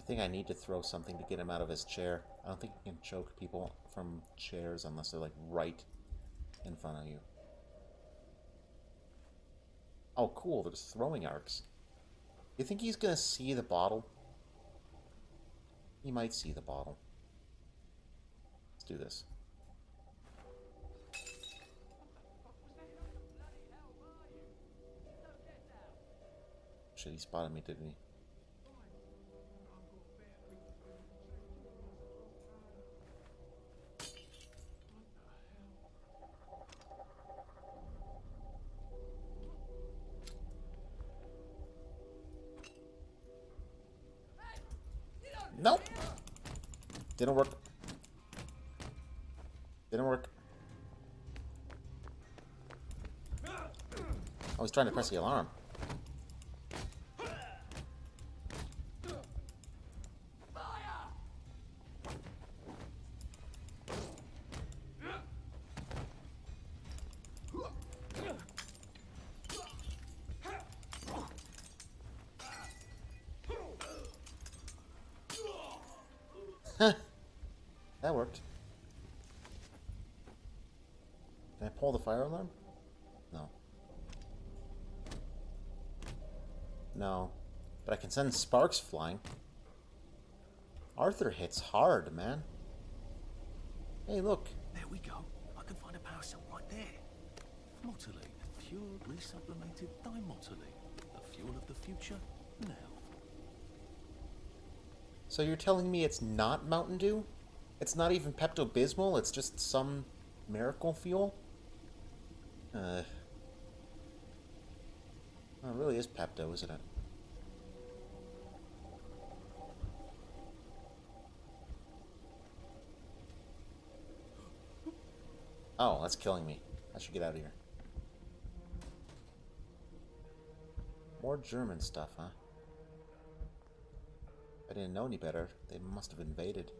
think I need to throw something to get him out of his chair. I don't think you can choke people from chairs unless they're like right in front of you. Oh, cool. There's throwing arcs. You think he's gonna see the bottle? He might see the bottle. Let's do this. Shit, he spotted me, didn't he? Nope. Didn't work. Didn't work. I was trying to press the alarm. That worked. Can I pull the fire alarm? No. No. But I can send sparks flying. Arthur hits hard, man. Hey, look. There we go. I can find a power cell right there. Motoline. Pure resublimated dimotoline. The fuel of the future now. So you're telling me it's not Mountain Dew? It's not even Pepto-Bismol? It's just some miracle fuel? Well, it really is Pepto, isn't it? Oh, that's killing me. I should get out of here. More German stuff, huh? I didn't know any better. They must have invaded.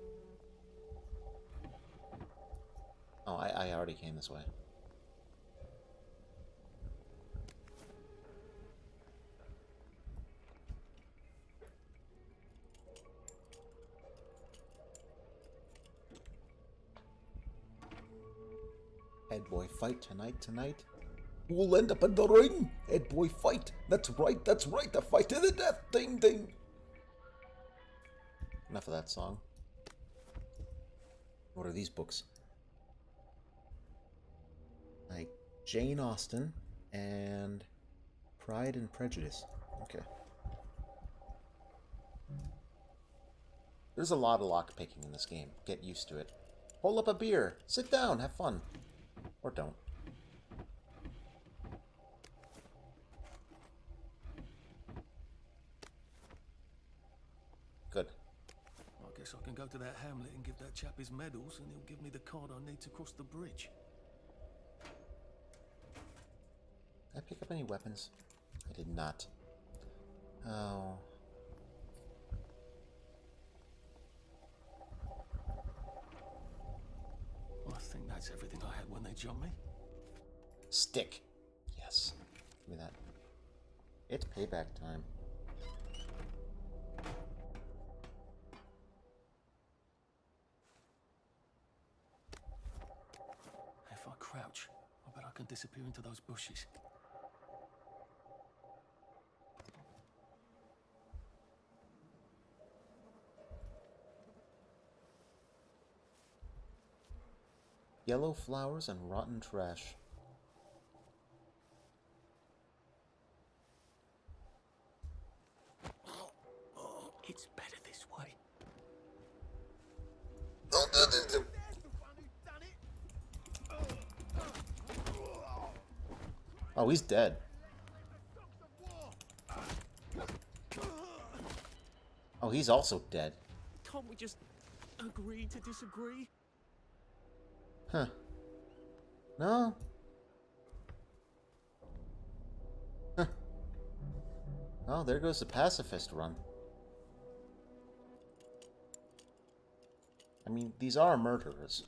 Oh, I already came this way. Head boy fight tonight. We'll end up in the ring. Head boy fight. That's right. A fight to the death. Ding ding. Enough of that song. What are these books? Like Jane Austen and Pride and Prejudice. Okay. There's a lot of lockpicking in this game. Get used to it. Pull up a beer. Sit down. Have fun. Or don't. Good. I guess I can go to that hamlet and give that chap his medals, and he'll give me the card I need to cross the bridge. Did I pick up any weapons? I did not. Oh. I think that's everything I had when they jumped me. Stick. Yes. Give me that. It's payback time. If I crouch, I bet I can disappear into those bushes. Yellow flowers and rotten trash. It's better this way. Oh, he's dead. Oh, he's also dead. Can't we just agree to disagree? Huh. No. Huh. Oh, there goes the pacifist run. I mean, these are murderers.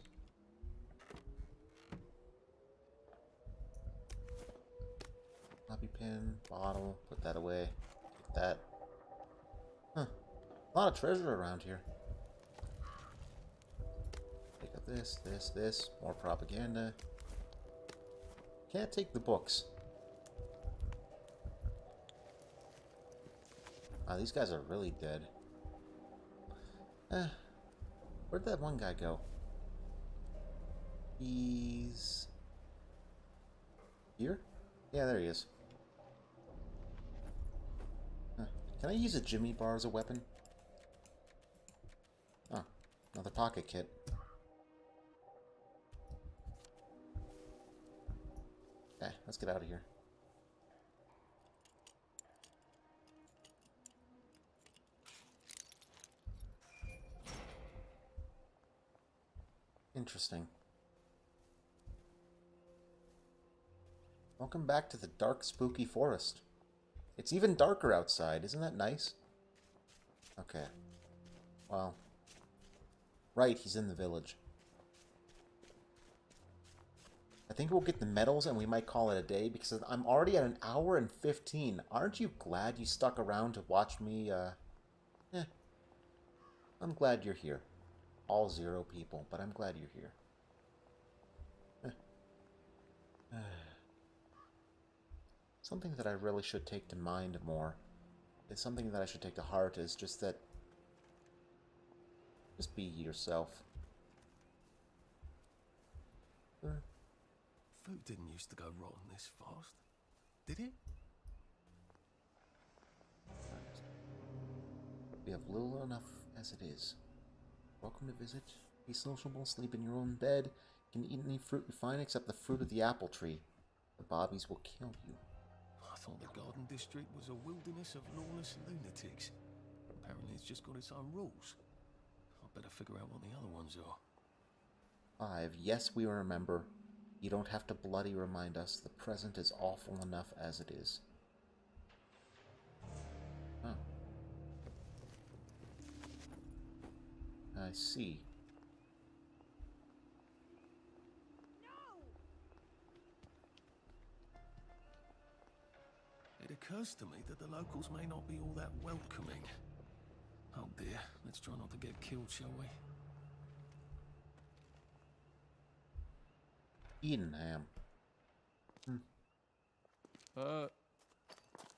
Bobby pin, bottle, put that away. Take that. Huh. A lot of treasure around here. Pick up this, this, this. More propaganda. Can't take the books. Ah, these guys are really dead. Where'd that one guy go? He's... here? Yeah, there he is. Can I use a Jimmy bar as a weapon? Oh, another pocket kit. Let's get out of here. Interesting. Welcome back to the dark, spooky forest. It's even darker outside. Isn't that nice? Okay. Well. Right, he's in the village. I think we'll get the medals and we might call it a day because I'm already at an hour and 15. Aren't you glad you stuck around to watch me, I'm glad you're here. All 0 people, but I'm glad you're here. Something that I really should take to mind more. It's something that I should take to heart is just that... just be yourself. Food didn't used to go rotten this fast, did it? We have little enough as it is. Welcome to visit. Be sociable, sleep in your own bed. You can eat any fruit you find except the fruit of the apple tree. The bobbies will kill you. I thought the Garden District was a wilderness of lawless lunatics. Apparently it's just got its own rules. I'd better figure out what the other ones are. 5. Yes, we remember. You don't have to bloody remind us. The present is awful enough as it is. Oh. I see. It occurs to me that the locals may not be all that welcoming. Oh dear, let's try not to get killed, shall we? Edenham.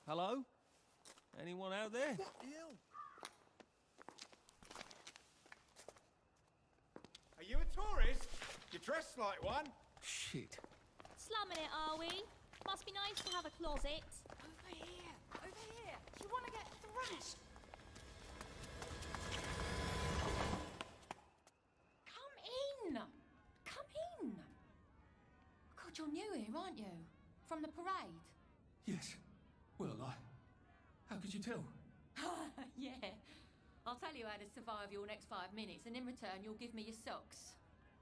Hello? Anyone out there? What the hell? Are you a tourist? You're dressed like one. Shit. Slumming it, are we? Must be nice to have a closet. Over here! Over here! Do you want to get thrashed? Come in! Come in! God, you're new here, aren't you? From the parade? Yes. Well, how could you tell? Yeah. I'll tell you how to survive your next 5 minutes, and in return you'll give me your socks.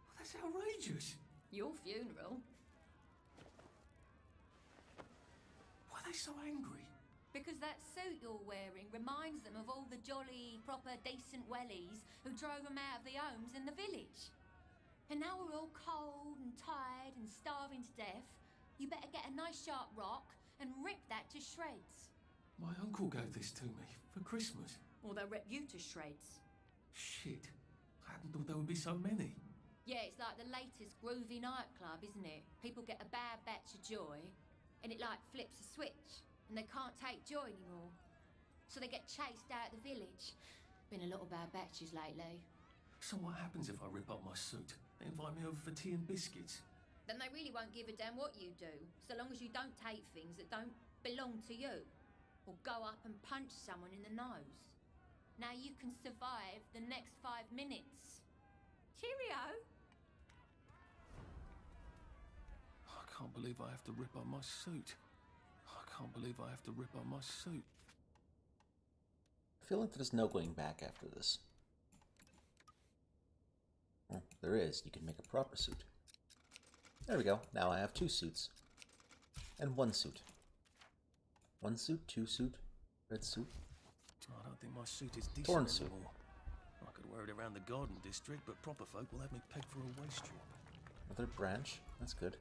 Well, that's outrageous. Your funeral. Why are they so angry? Because that suit you're wearing reminds them of all the jolly, proper, decent wellies who drove them out of the homes in the village. And now we're all cold and tired and starving to death. You better get a nice sharp rock and rip that to shreds. My uncle gave this to me for Christmas. Or they'll rip you to shreds. Shit. I hadn't thought there would be so many. Yeah, it's like the latest groovy nightclub, isn't it? People get a bad batch of joy, and it like flips a switch, and they can't take joy anymore. So they get chased out of the village. Been a lot of bad batches lately. So what happens if I rip up my suit? They invite me over for tea and biscuits. Then they really won't give a damn what you do, so long as you don't take things that don't belong to you. Or go up and punch someone in the nose. Now you can survive the next 5 minutes. Cheerio! I can't believe I have to rip up my suit. I can't believe I have to rip up my suit. I feel like there's no going back after this. Well, there is. You can make a proper suit. There we go. Now I have 2 suits. And 1 suit. 1 suit, 2 suit, red suit. I don't think my suit is decent Torn suit. anymore. I could wear it around the Garden District, but proper folk will have me pegged for a wastrel. Another branch. That's good.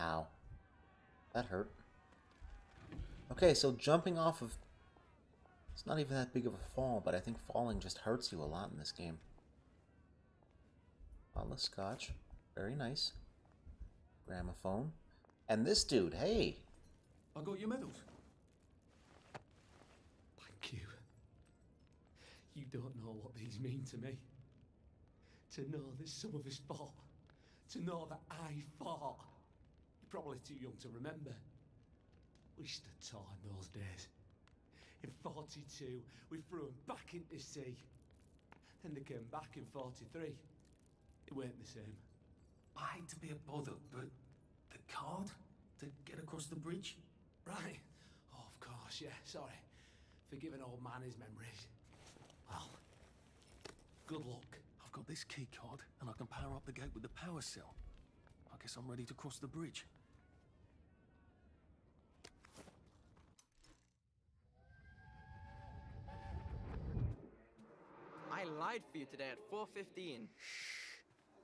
Ow. That hurt. Okay, so jumping off of... It's not even that big of a fall, but I think falling just hurts you a lot in this game. Bottle of scotch. Very nice. Gramophone. And this dude, hey! I got your medals. Thank you. You don't know what these mean to me. To know that some of us fought. To know that I fought. You're probably too young to remember. We stood tall in those days. In 42, we threw them back into sea. Then they came back in 43. It weren't the same. I hate to be a bother, but the card to get across the bridge? Right. Oh, of course, yeah, sorry. Forgive an old man his memories. Well, good luck. I've got this key card, and I can power up the gate with the power cell. I guess I'm ready to cross the bridge. I lied for you today at 4:15.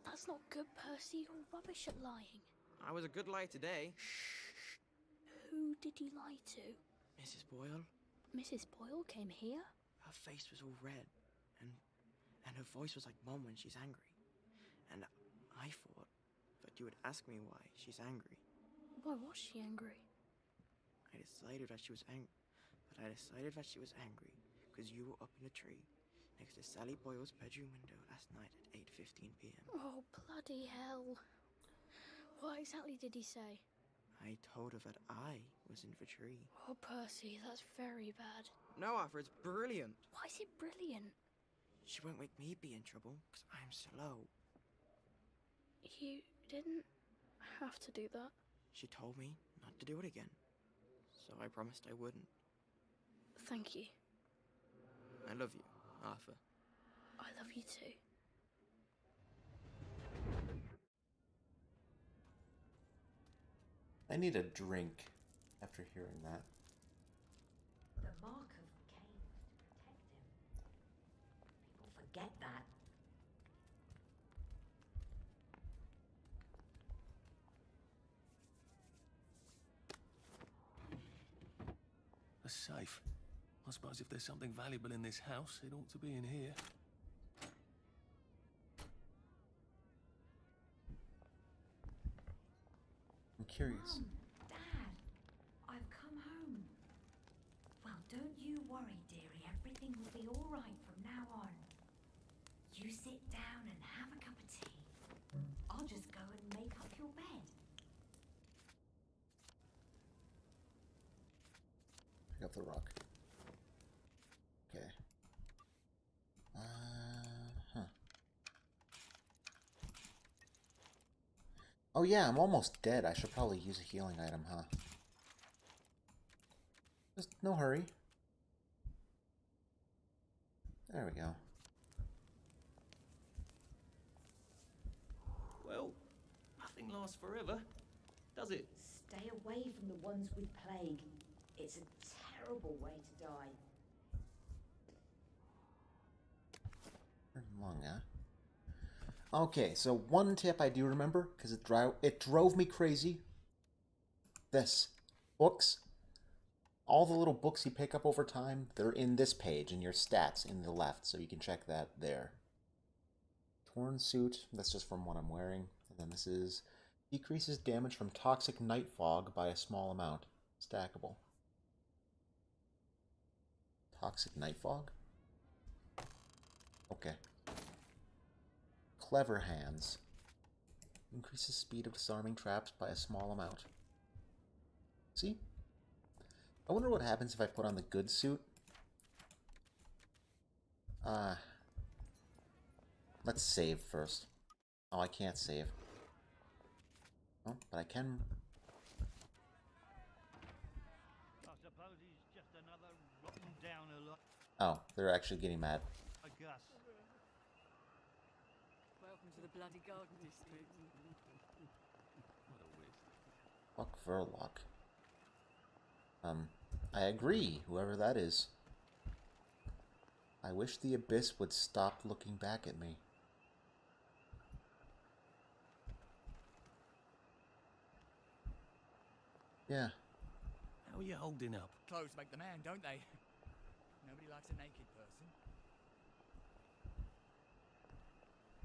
That's not good, Percy. You're rubbish at lying. I was a good lie today. Who did you lie to? Mrs. Boyle, Mrs. Boyle came here? her face was all red, and her voice was like Mom when she's angry. And I thought that you would ask me why she's angry. Why was she angry? I decided that she was angry because you were up in the tree next to Sally Boyle's bedroom window last night at 8:15 p.m. Oh, bloody hell. What exactly did he say? I told her that I was in the tree. Oh, Percy, that's very bad. No, Arthur, it's brilliant. Why is it brilliant? She won't make me be in trouble because I'm slow. You didn't have to do that. She told me not to do it again, so I promised I wouldn't. Thank you. I love you, Arthur. I love you too. I need a drink after hearing that. The mark of Cain was to protect him. People forget that. A safe. I suppose if there's something valuable in this house, it ought to be in here. I'm curious. Mum, Dad, I've come home. Well, don't you worry, dearie. Everything will be all right from now on. You sit down and have a cup of tea. I'll just go and make up your bed. Pick up the rock. Okay. Huh. Oh yeah, I'm almost dead. I should probably use a healing item, huh? Just no hurry. There we go. Well, nothing lasts forever, does it? Stay away from the ones with plague. It's a terrible way to die. Long, huh? Okay, so one tip I do remember, because it drove me crazy. This. Books. All the little books you pick up over time, they're in this page, in your stats, in the left, so you can check that there. Torn suit, that's just from what I'm wearing. And then this is decreases damage from toxic night fog by a small amount. Stackable. Toxic night fog? Okay. Clever hands. Increases speed of disarming traps by a small amount. See? I wonder what happens if I put on the good suit. Let's save first. Oh, I can't save. Oh, but I can. I suppose he's just another rotten downer like. Oh, they're actually getting mad. I guess. Welcome to the bloody garden district. What a waste. Fuck Verloc. I agree, whoever that is. I wish the Abyss would stop looking back at me. Yeah. How How are you holding up? Clothes make the man, don't they? Nobody likes a naked person.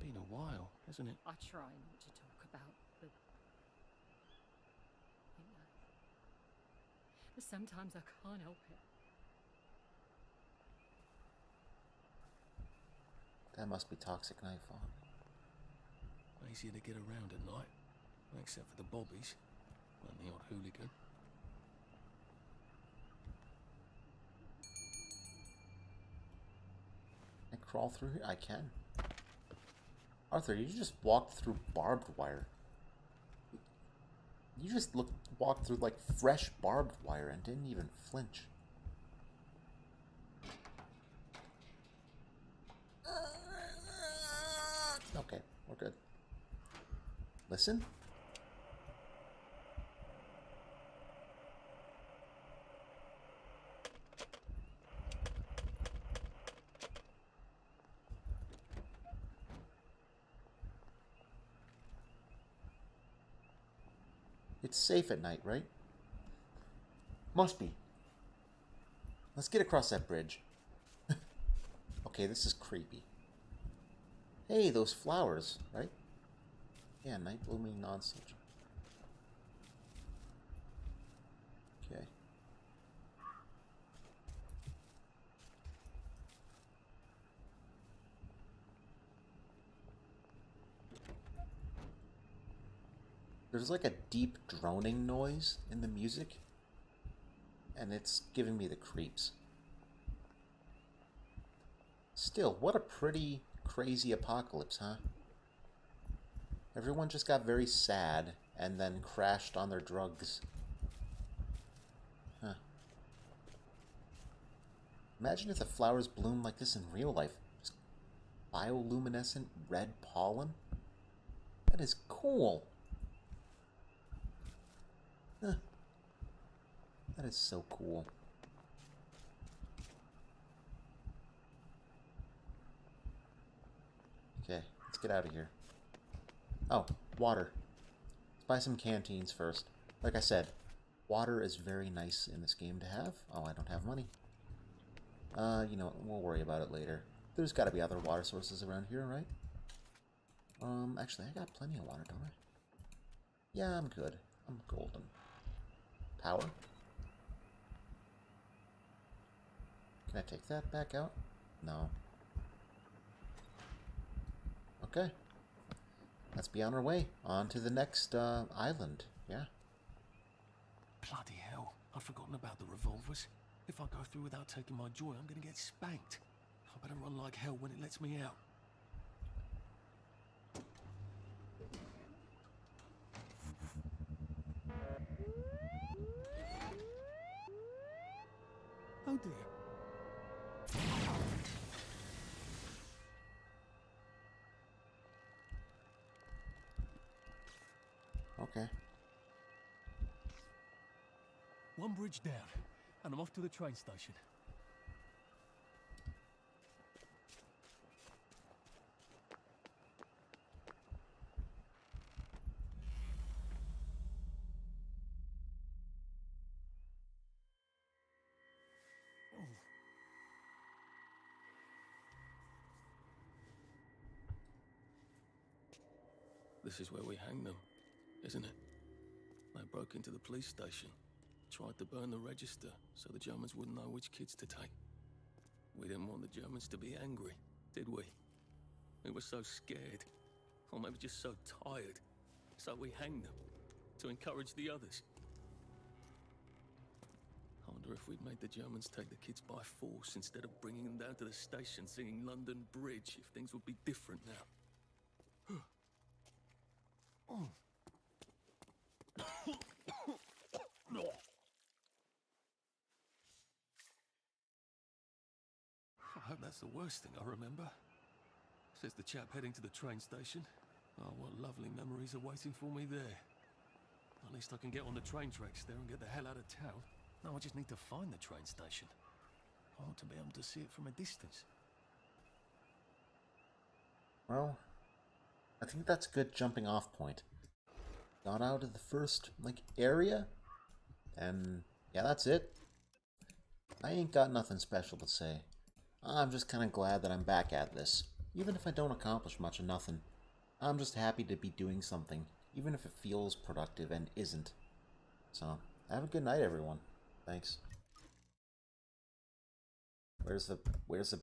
Been a while, hasn't it? I try not to talk about the... you know. But sometimes I can't help it. That must be toxic nightfall. Easier to get around at night, except for the bobbies and the odd hooligan. Can I crawl through here? I can. Arthur, you just walked through barbed wire. You just walked through like fresh barbed wire and didn't even flinch. Okay, we're good. Listen. It's safe at night, right? Must be. Let's get across that bridge. Okay, this is creepy. Hey, those flowers, right? Yeah, night blooming nonsense. Okay. There's like a deep droning noise in the music, and it's giving me the creeps. Still, what a pretty, crazy apocalypse, huh? Everyone just got very sad and then crashed on their drugs. Huh. Imagine if the flowers bloomed like this in real life. Just bioluminescent red pollen. That is cool. Huh. That is so cool. Okay, let's get out of here. Oh, water. Let's buy some canteens first. Like I said, water is very nice in this game to have. Oh, I don't have money. You know, we'll worry about it later. There's got to be other water sources around here, right? Actually, I got plenty of water, don't I? Yeah, I'm good. I'm golden. Power? Can I take that back out? No. Okay. Let's be on our way. On to the next island. Yeah. Bloody hell. I'd forgotten about the revolvers. If I go through without taking my joy, I'm going to get spanked. I better run like hell when it lets me out. Oh dear. Okay. One bridge down, and I'm off to the train station. This is where we hang them, isn't it? They broke into the police station, tried to burn the register so the Germans wouldn't know which kids to take. We didn't want the Germans to be angry, did we? We were so scared, or maybe just so tired, so we hanged them to encourage the others. I wonder if we'd made the Germans take the kids by force instead of bringing them down to the station singing London Bridge, if things would be different now. Oh. I hope that's the worst thing I remember. Says the chap heading to the train station. Oh, what lovely memories are waiting for me there. At least I can get on the train tracks there and get the hell out of town. No, I just need to find the train station. I want to be able to see it from a distance. Well, I think that's a good jumping off point. Got out of the first, area, and Yeah, that's it. I ain't got nothing special to say. I'm just kind of glad that I'm back at this. Even if I don't accomplish much of nothing. I'm just happy to be doing something, even if it feels productive and isn't. So, have a good night, everyone. Thanks. Where's the